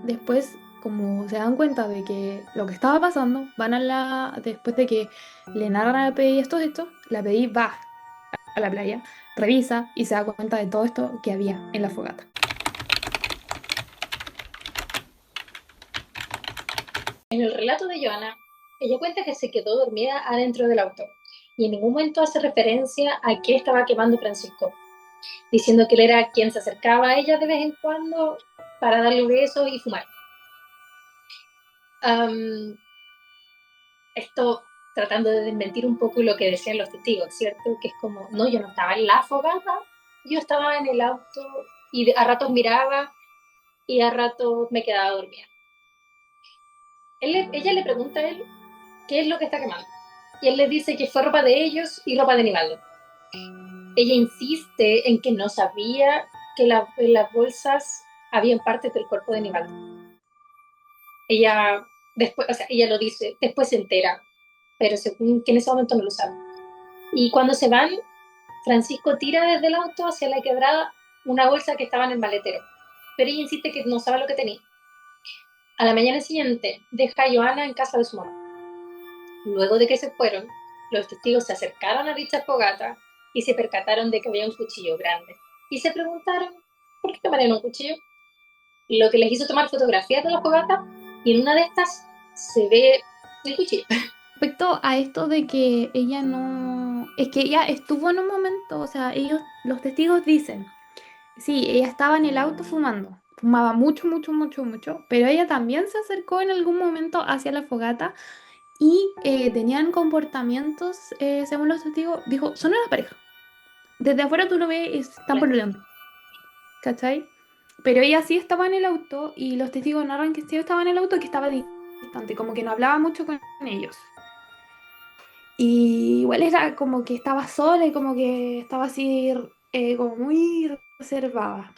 después, como se dan cuenta de que lo que estaba pasando, después de que le narran a la PDI esto, la PDI va a la playa, revisa y se da cuenta de todo esto que había en la fogata. En el relato de Joana, ella cuenta que se quedó dormida adentro del auto y en ningún momento hace referencia a qué estaba quemando Francisco, diciendo que él era quien se acercaba a ella de vez en cuando para darle besos y fumar. Esto tratando de desmentir un poco lo que decían los testigos, ¿cierto? Que es como, no, yo no estaba en la fogata, yo estaba en el auto y a ratos miraba y a ratos me quedaba dormida. Ella le pregunta a él qué es lo que está quemando. Y él le dice que fue ropa de ellos y ropa de Nivaldo. Ella insiste en que no sabía que en las bolsas habían partes del cuerpo de Nivaldo. Ella después, o sea, ella lo dice, después se entera, pero según que en ese momento no lo sabe. Y cuando se van, Francisco tira desde el auto hacia la quebrada una bolsa que estaba en el maletero, pero ella insiste que no sabe lo que tenía. A la mañana siguiente deja a Johanna en casa de su mamá. Luego de que se fueron, los testigos se acercaron a dicha fogata y se percataron de que había un cuchillo grande. Y se preguntaron, ¿por qué tomarían un cuchillo? Lo que les hizo tomar fotografías de la fogata, y en una de estas se ve el cuchillo. Respecto a esto de que ella no... Es que ella estuvo en un momento, o sea, ellos, los testigos dicen, sí, ella estaba en el auto fumando. Fumaba mucho, mucho, mucho, mucho. Pero ella también se acercó en algún momento hacia la fogata y tenían comportamientos, según los testigos, dijo, son una pareja. Desde afuera tú lo ves y están peleando. ¿Cachai? Pero ella sí estaba en el auto y los testigos narran que sí estaba en el auto y que estaba distante, como que no hablaba mucho con ellos. Y igual era como que estaba sola y como que estaba así, como muy reservada.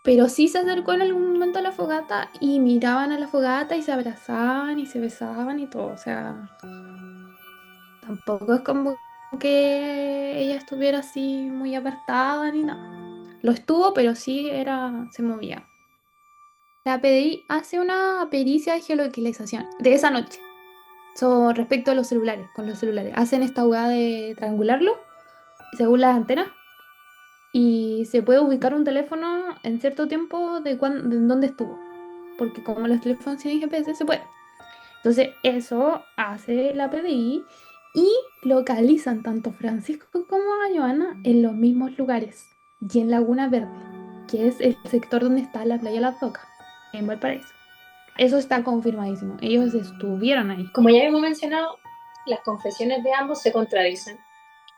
Pero sí se acercó en algún momento a la fogata y miraban a la fogata y se abrazaban y se besaban y todo. O sea, tampoco es como que ella estuviera así muy apartada ni nada. Lo estuvo, pero sí era, se movía. La PDI hace una pericia de geolocalización de esa noche. Respecto a los celulares, con los celulares. Hacen esta jugada de triangularlo según las antenas y se puede ubicar un teléfono en cierto tiempo de dónde estuvo. Porque como los teléfonos tienen GPS, se puede. Entonces, eso hace la PDI y localizan tanto a Francisco como a Joana en los mismos lugares y en Laguna Verde, que es el sector donde está la playa Las Docas, en Valparaíso. Eso está confirmadísimo. Ellos estuvieron ahí. Como ya hemos mencionado, las confesiones de ambos se contradicen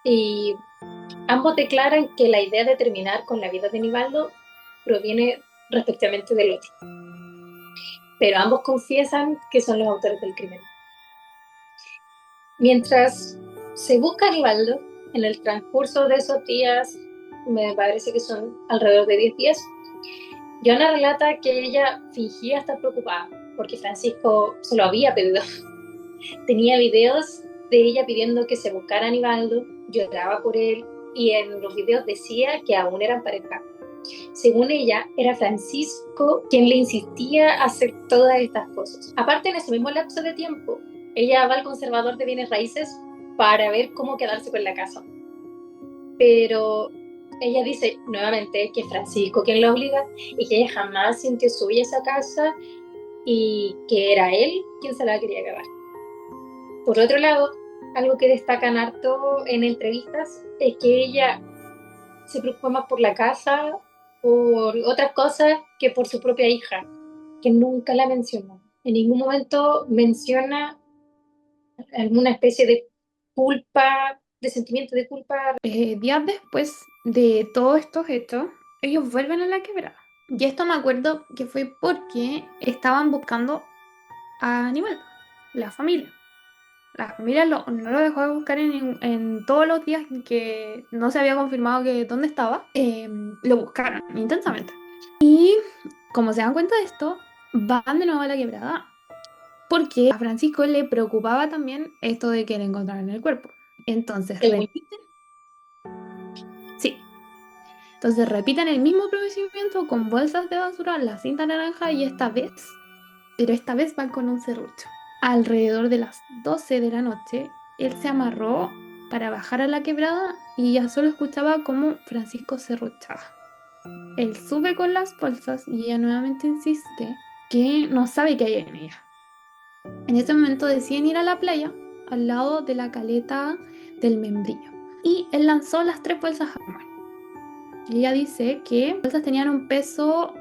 y ambos declaran que la idea de terminar con la vida de Nivaldo proviene respectivamente de Loti. Pero ambos confiesan que son los autores del crimen. Mientras se busca a Nivaldo, en el transcurso de esos días, me parece que son alrededor de 10 días, Johanna relata que ella fingía estar preocupada porque Francisco se lo había pedido. Tenía videos de ella pidiendo que se buscara a Nivaldo, lloraba por él y en los videos decía que aún eran pareja. Según ella, era Francisco quien le insistía a hacer todas estas cosas. Aparte, en ese mismo lapso de tiempo, ella va al conservador de bienes raíces para ver cómo quedarse con la casa. Pero ella dice nuevamente que es Francisco quien la obliga y que ella jamás sintió suya esa casa y que era él quien se la quería quedar. Por otro lado, algo que destacan harto en entrevistas es que ella se preocupa más por la casa, por otras cosas, que por su propia hija, que nunca la menciona. En ningún momento menciona alguna especie de culpa, de sentimiento de culpa. Días después de todos estos hechos, ellos vuelven a la quebrada. Y esto me acuerdo que fue porque estaban buscando a Aníbal, la familia. La familia no lo dejó de buscar en todos los días que no se había confirmado que dónde estaba. Lo buscaron intensamente. Y como se dan cuenta de esto, van de nuevo a la quebrada. Porque a Francisco le preocupaba también esto de que le encontraran el cuerpo. Entonces El repiten. Sí. Entonces repiten el mismo procedimiento con bolsas de basura, la cinta naranja y pero esta vez van con un serrucho. Alrededor de las 12 de la noche, él se amarró para bajar a la quebrada y ya solo escuchaba cómo Francisco serruchaba. Él sube con las bolsas y ella nuevamente insiste que no sabe qué hay en ella. En ese momento deciden ir a la playa al lado de la caleta del Membrillo y él lanzó las 3 bolsas al mar. Ella dice que las bolsas tenían un peso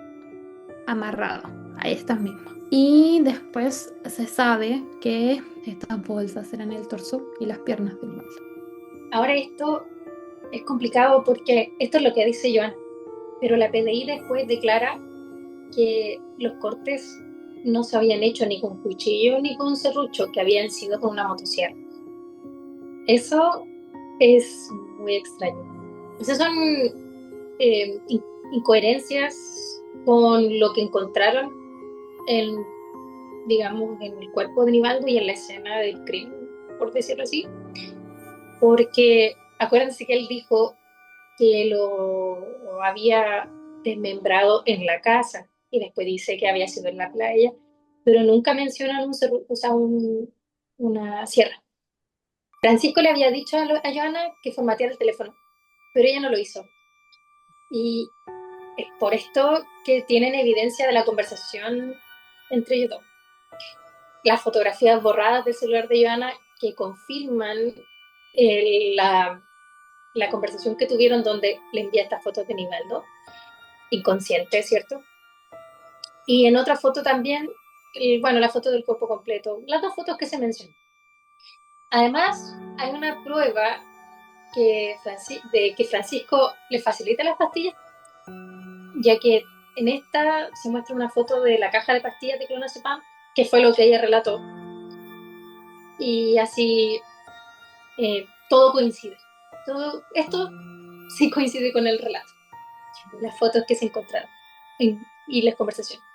amarrado a estas mismas. Y después se sabe que estas bolsas eran el torso y las piernas del mal. Ahora esto es complicado porque esto es lo que dice Joan, pero la PDI después declara que los cortes no se habían hecho ni con cuchillo ni con serrucho, que habían sido con una motosierra. Eso es muy extraño. Esas son incoherencias con lo que encontraron en, digamos, en el cuerpo de Nivaldo y en la escena del crimen, por decirlo así. Porque acuérdense que él dijo que lo había desmembrado en la casa y después dice que había sido en la playa. pero nunca mencionan una sierra. Francisco le había dicho a Joana que formateara el teléfono, pero ella no lo hizo. Y es por esto que tienen evidencia de la conversación entre ellos dos. Las fotografías borradas del celular de Joana que confirman la conversación que tuvieron donde le envía estas fotos de Nivaldo, inconsciente, ¿cierto? Y en otra foto también, bueno, la foto del cuerpo completo, las dos fotos que se mencionan. Además, hay una prueba de que Francisco le facilita las pastillas, ya que en esta se muestra una foto de la caja de pastillas de clonazepam, que fue lo que ella relató. Y así todo coincide. Todo esto sí coincide con el relato. Las fotos que se encontraron y las conversaciones.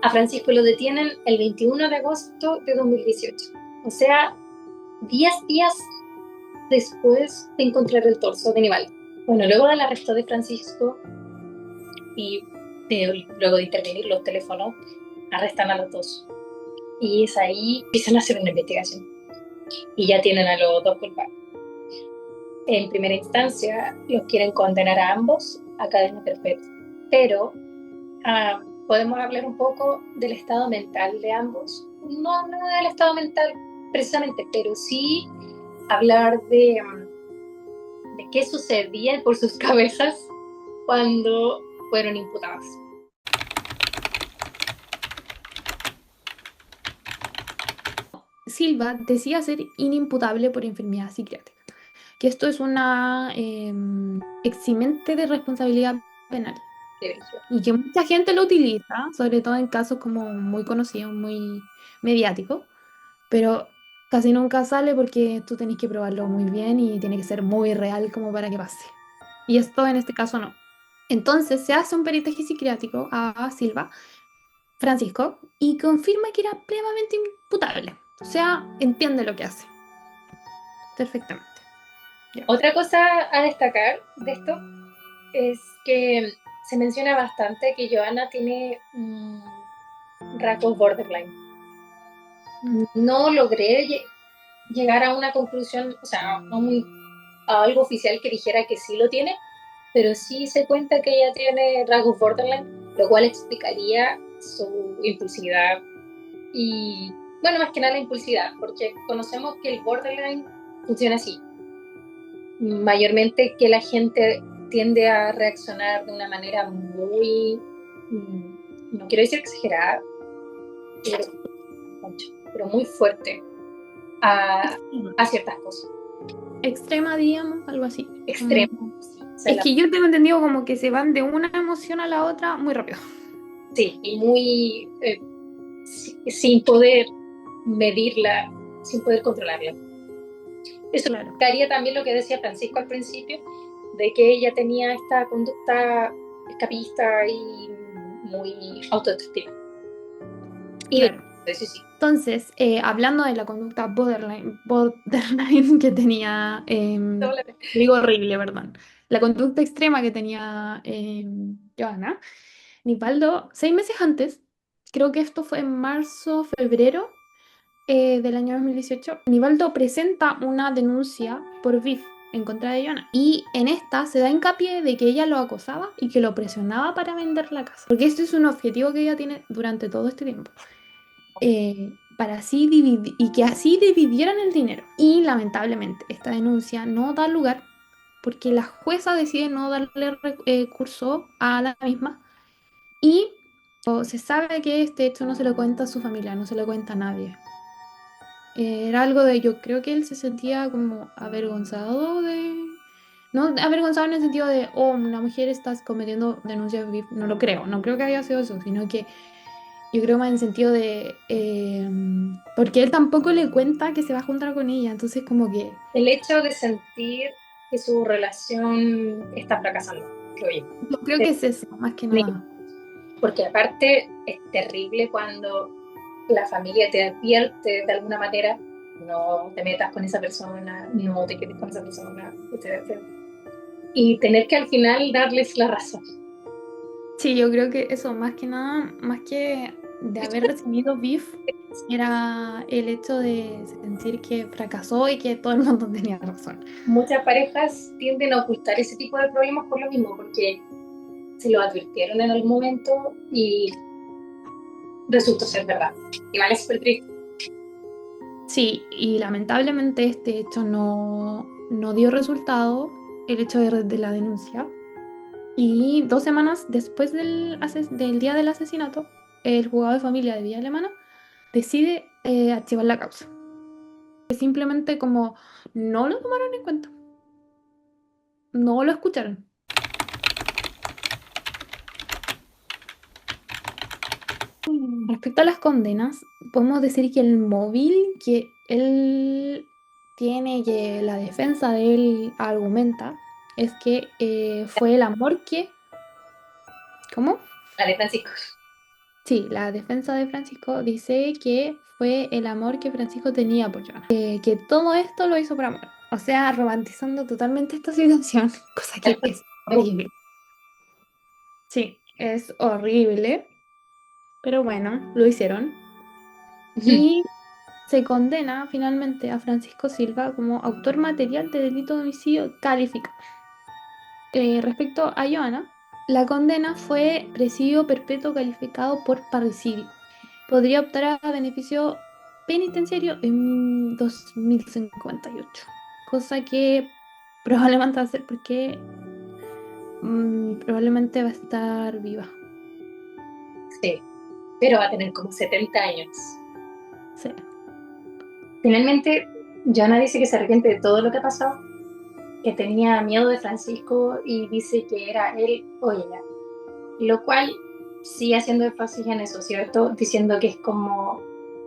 A Francisco lo detienen el 21 de agosto de 2018. O sea, 10 días después de encontrar el torso de Nivaldo. Bueno, luego del arresto de Francisco y luego de intervenir los teléfonos, arrestan a los dos. Y es ahí empiezan a hacer una investigación. Y ya tienen a los dos culpables. En primera instancia, los quieren condenar a ambos a cadena perpetua. Pero podemos hablar un poco del estado mental de ambos. No del estado mental precisamente, pero sí hablar de qué sucedía por sus cabezas cuando fueron imputados. Silva decía ser inimputable por enfermedad psiquiátrica, que esto es una eximente de responsabilidad penal y que mucha gente lo utiliza, sobre todo en casos como muy conocidos, muy mediáticos, pero casi nunca sale porque tú tenés que probarlo muy bien y tiene que ser muy real como para que pase. Y esto en este caso no. Entonces se hace un peritaje psiquiátrico a Silva, Francisco, y confirma que era plenamente imputable. O sea, entiende lo que hace. Perfectamente. Ya. Otra cosa a destacar de esto es que se menciona bastante que Joana tiene rasgos borderline. No logré llegar a una conclusión, o sea, a algo oficial que dijera que sí lo tiene, pero sí se cuenta que ella tiene rasgos borderline, lo cual explicaría su impulsividad y, bueno, más que nada la impulsividad, porque conocemos que el borderline funciona así. Mayormente que la gente tiende a reaccionar de una manera muy, no quiero decir exagerada, pero muy fuerte a ciertas cosas. Extrema, digamos, algo así. Extremo. Es que yo tengo entendido como que se van de una emoción a la otra muy rápido. Sí, y muy sin poder medirla, sin poder controlarla. Eso explicaría también lo que decía Francisco al principio, de que ella tenía esta conducta escapista y muy autodestructiva. Y claro. Eso sí. Entonces, hablando de la conducta borderline que tenía, digo horrible, perdón, la conducta extrema que tenía Joana, Nivaldo, 6 meses antes, creo que esto fue en marzo, febrero del año 2018, Nivaldo presenta una denuncia por VIF en contra de Joana. Y en esta se da hincapié de que ella lo acosaba y que lo presionaba para vender la casa. Porque esto es un objetivo que ella tiene durante todo este tiempo. Para así dividir y que así dividieran el dinero. Y lamentablemente esta denuncia no da lugar porque la jueza decide no darle curso a la misma y se sabe que este hecho no se lo cuenta a su familia, no se lo cuenta a nadie. Era algo de, yo creo que él se sentía como avergonzado de... No avergonzado en el sentido de, oh, una mujer está cometiendo denuncias, no lo creo, no creo que haya sido eso, sino que yo creo más en el sentido de, porque él tampoco le cuenta que se va a juntar con ella, entonces como que... El hecho de sentir que su relación está fracasando, creo yo. Yo creo que es eso, más que nada. Porque aparte es terrible cuando la familia te advierte de alguna manera, no te metas con esa persona, no te quedes con esa persona, etc. Y tener que al final darles la razón. Sí, yo creo que eso, más que nada, más que de haber recibido beef era el hecho de sentir que fracasó y que todo el mundo tenía razón. Muchas parejas tienden a ocultar ese tipo de problemas por lo mismo, porque se lo advirtieron en algún momento y resultó ser verdad. Igual es súper triste. Sí, y lamentablemente este hecho no dio resultado, el hecho de la denuncia. Y 2 semanas después del día del asesinato, el juzgado de familia de Villa Alemana decide archivar la causa. Simplemente como no lo tomaron en cuenta, no lo escucharon. Respecto a las condenas, podemos decir que el móvil que él tiene, que la defensa de él argumenta, es que fue el amor que... ¿Cómo? La de Francisco. Sí, la defensa de Francisco dice que fue el amor que Francisco tenía por Joana. Que todo esto lo hizo por amor. O sea, romantizando totalmente esta situación, cosa que es horrible. Sí, es horrible. Pero bueno, lo hicieron. Y se condena finalmente a Francisco Silva como autor material de delito de homicidio calificado. Respecto a Joana, la condena fue presidio perpetuo calificado por parricidio. Podría optar a beneficio penitenciario en 2058, cosa que probablemente va a ser porque probablemente va a estar viva. Sí, pero va a tener como 70 años. Sí. Finalmente, Joana dice que se arrepiente de todo lo que ha pasado, que tenía miedo de Francisco y dice que era él o ella. Lo cual sigue haciendo énfasis en eso, ¿cierto? Diciendo que es como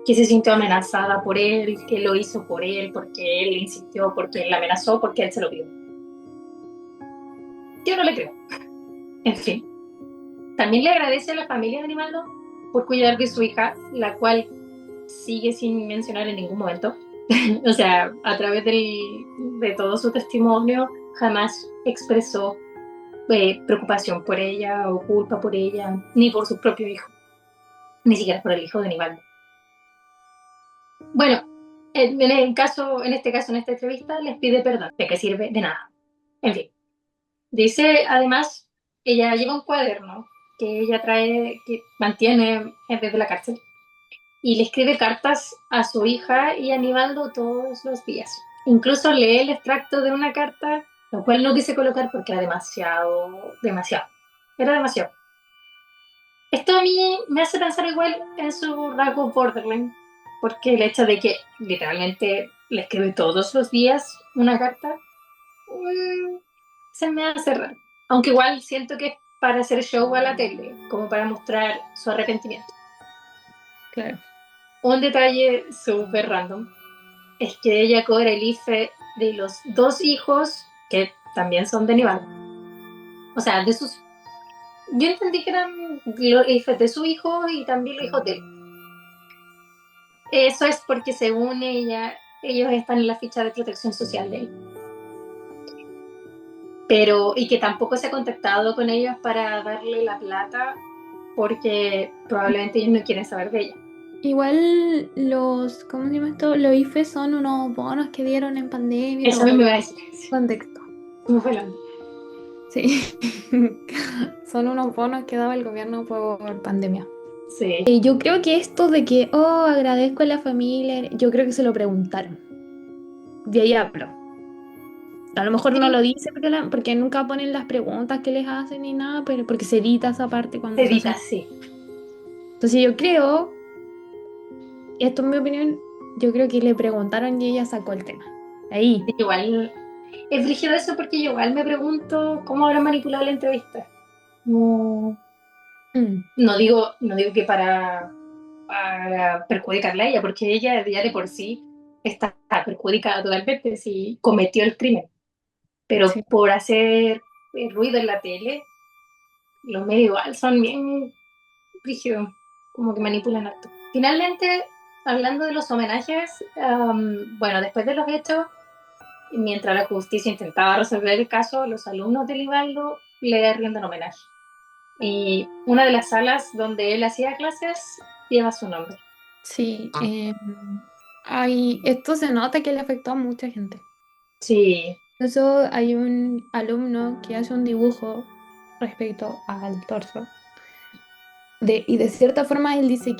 que se sintió amenazada por él, que lo hizo por él, porque él le insistió, porque él la amenazó, porque él se lo pidió. Yo no le creo. En fin. También le agradece a la familia de Animaldo por cuidar de su hija, la cual sigue sin mencionar en ningún momento. O sea, a través de todo su testimonio, jamás expresó preocupación por ella o culpa por ella, ni por su propio hijo, ni siquiera por el hijo de Aníbal. Bueno, en este caso, en esta entrevista, les pide perdón. ¿De qué sirve? De nada. En fin. Dice, además, ella lleva un cuaderno que ella trae, que mantiene desde la cárcel, y le escribe cartas a su hija y a Aníbaldo todos los días. Incluso lee el extracto de una carta, lo cual no quise colocar porque era demasiado. Era demasiado. Esto a mí me hace pensar igual en su rasgo borderline, porque el hecho de que literalmente le escribe todos los días una carta, mm, se me hace raro. Aunque igual siento que es para hacer show a la tele, como para mostrar su arrepentimiento. Claro. Un detalle súper random es que ella cobra el IFE de los 2 hijos que también son de Aníbal. O sea, de sus... Yo entendí que eran los IFE de su hijo y también los hijos de él. Eso es porque según ella, ellos están en la ficha de protección social de él. Pero, y que tampoco se ha contactado con ellos para darle la plata porque probablemente ellos no quieren saber de ella. Igual ¿cómo se llama esto? Los IFE son unos bonos que dieron en pandemia y Eso a todo. mí me va a decir. Contexto. ¿Cómo fue la... Sí. Son unos bonos que daba el gobierno por pandemia. Sí. Yo creo que esto de que, agradezco a la familia, yo creo que se lo preguntaron. De ahí hablo. A lo mejor no Sí, lo dice porque nunca ponen las preguntas que les hacen ni nada, pero porque se edita esa parte cuando se Edita, hacen. sí. Entonces yo creo, esto es mi opinión, yo creo que le preguntaron y ella sacó el tema. Ahí. Igual es brígido eso porque yo igual me pregunto cómo habrá manipulado la entrevista. No, Mm, no digo que para perjudicarla a ella, porque ella ya de por sí está perjudicada totalmente si cometió el crimen. Pero sí. por hacer ruido en la tele, los medios igual son bien rígidos, como que manipulan actos. Finalmente, hablando de los homenajes, bueno, después de los hechos, mientras la justicia intentaba resolver el caso, los alumnos del Ibaldo le rindan homenaje. Y una de las salas donde él hacía clases lleva su nombre. Sí, esto se nota que le afectó a mucha gente. Sí, Eso hay un alumno que hace un dibujo respecto al torso. Y de cierta forma él dice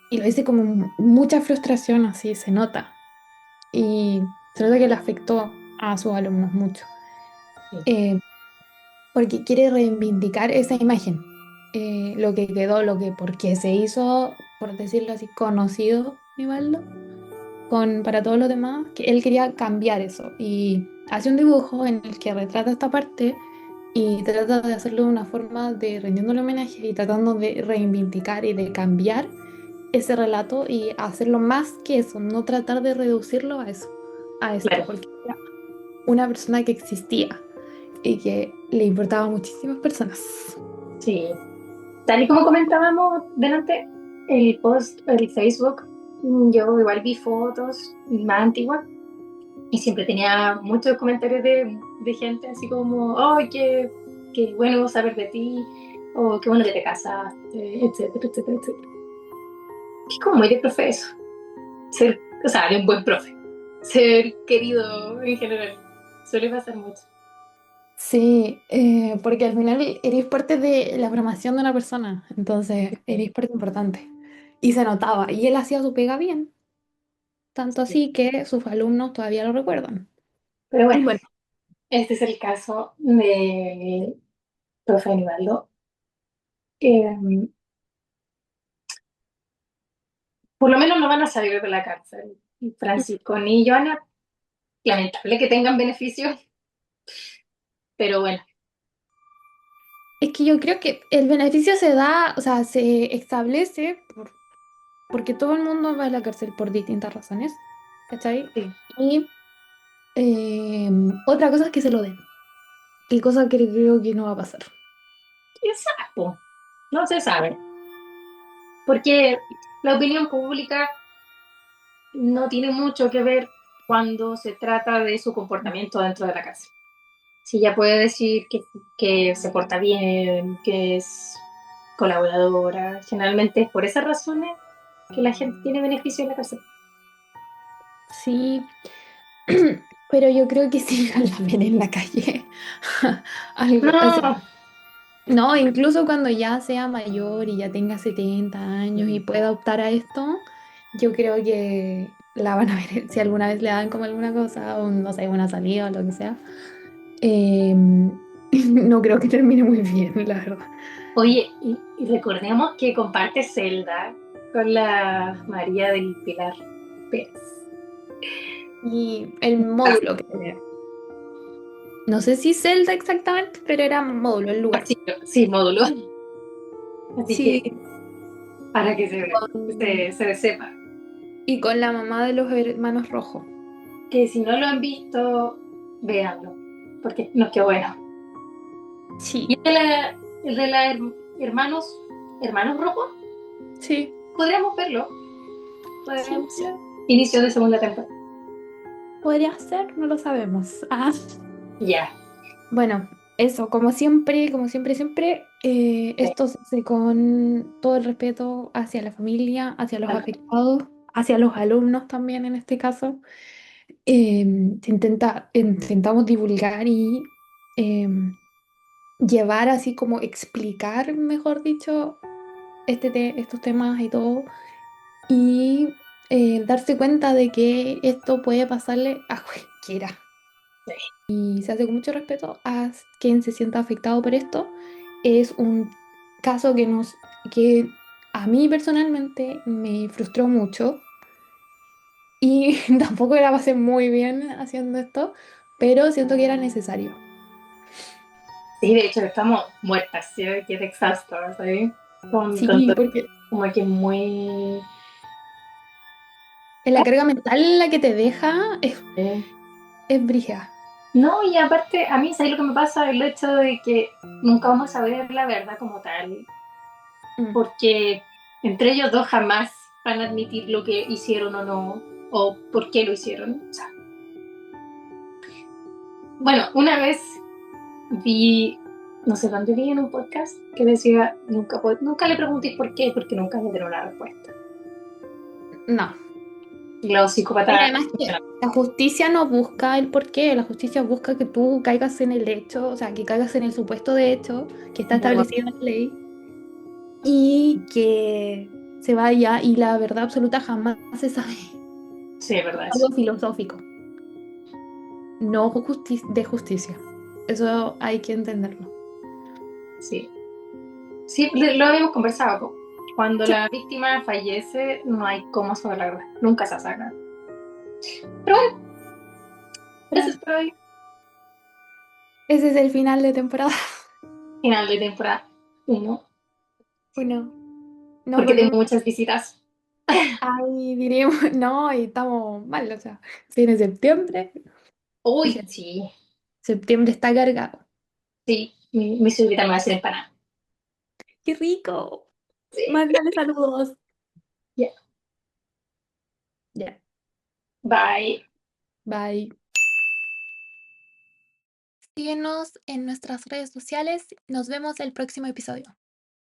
y lo dice como mucha frustración, así se nota. Y se nota que le afectó a sus alumnos mucho. sí, Eh, Porque quiere reivindicar esa imagen. Lo que quedó, porque se hizo, por decirlo así, conocido, Nivaldo, para todos los demás, que él quería cambiar eso. Y hace un dibujo en el que retrata esta parte y trata de hacerlo de una forma de rindiéndole homenaje y tratando de reivindicar y de cambiar ese relato y hacerlo más que eso, no tratar de reducirlo a eso, a esto, claro, porque era una persona que existía y que le importaba a muchísimas personas. sí. Tal y como comentábamos delante, el post, el Facebook, yo igual vi fotos más antiguas y siempre tenía muchos comentarios de gente así como, oh, qué bueno saber de ti, o qué bueno que te casaste, etcétera, etcétera, etcétera. Es como muy de profe eso, ser, o sea, de un buen profe, ser querido en general, suele pasar mucho. Sí, porque al final eres parte de la formación de una persona, entonces eres parte importante. Y se notaba, y él hacía su pega bien, tanto Sí. así que sus alumnos todavía lo recuerdan. Pero Y bueno, bueno, este es el caso de profe Aníbaldo. Eh, por lo menos no van a salir de la cárcel. Francisco ni Joana, lamentable que tengan beneficios, pero bueno, es que yo creo que el beneficio se da, o sea, se establece porque todo el mundo va a la cárcel por distintas razones, ¿cachai? sí. Y otra cosa es que se lo den, y cosa que creo que no va a pasar. ¿Quién sabe? Po? No se sabe, porque la opinión pública no tiene mucho que ver cuando se trata de su comportamiento dentro de la cárcel. Si ella puede decir que se porta bien, que es colaboradora, generalmente es por esas razones que la gente tiene beneficio en la cárcel. Sí, pero yo creo que sí vale la pena en la calle. Algo, o sea, No, no, incluso cuando ya sea mayor y ya tenga 70 años y pueda optar a esto, yo creo que la van a ver si alguna vez le dan como alguna cosa, o no sé, una salida o lo que sea. Eh, no creo que termine muy bien, la verdad. oye, y recordemos que comparte celda con la María del Pilar Pérez. Y el módulo que tenía. No sé si Zelda exactamente, pero era módulo, el lugar. Así, sí, módulo. Así Sí, que para que se sepa. y con la mamá de los hermanos rojos. Que si no lo han visto, véanlo, porque nos quedó bueno. Y Sí, el de la hermanos rojos, sí, podríamos verlo. sí, Podríamos sí. ser inicio de segunda temporada. Podría ser, no lo sabemos. Ah, Ya. bueno, eso, como siempre, siempre, Sí. esto se hace con todo el respeto hacia la familia, hacia los afectados, hacia los alumnos también en este caso. Intentamos divulgar y llevar así como explicar, mejor dicho, estos temas y todo, y darse cuenta de que esto puede pasarle a cualquiera. Sí. Y se hace con mucho respeto a quien se sienta afectado por esto. Es un caso que a mí personalmente me frustró mucho y tampoco la pasé muy bien haciendo esto, pero siento que era necesario. Sí, de hecho estamos muertas, ¿sí? Que es exhausto, ¿sabes? Con Sí, todo, porque como que muy... la carga mental la que te deja eh, es brígida. No, y aparte, a mí, ¿sabes lo que me pasa? El hecho de que nunca vamos a ver la verdad como tal, Mm. porque entre ellos dos jamás van a admitir lo que hicieron o no, o por qué lo hicieron. O sea, bueno, una vez vi no sé dónde vi en un podcast que decía, nunca le preguntéis por qué, porque nunca le tendrá una respuesta. No. Y los Y psicópatas además que la justicia no busca el porqué, la justicia busca que tú caigas en el hecho, o sea, que caigas en el supuesto de hecho que está establecido en la ley y que se vaya y la verdad absoluta jamás se sabe. Sí, es verdad eso. Algo filosófico, no de justicia. Eso hay que entenderlo. Sí. Sí, lo habíamos conversado. Cuando Sí. la víctima fallece, no hay cómo saber la verdad. Nunca se sabe. Pero bueno, gracias por hoy. Ese es el final de temporada. Final de temporada 1. Bueno, nos Porque tengo volvemos. muchas visitas. Ay, diríamos, no, y estamos mal, o sea, si viene septiembre, Uy, dije, sí. septiembre está cargado. Sí, mi sobrina me va a hacer empanada. ¡Qué rico! Sí. Mándale saludos. Ya. Ya, Bye. bye. Síguenos en nuestras redes sociales. Nos vemos el próximo episodio.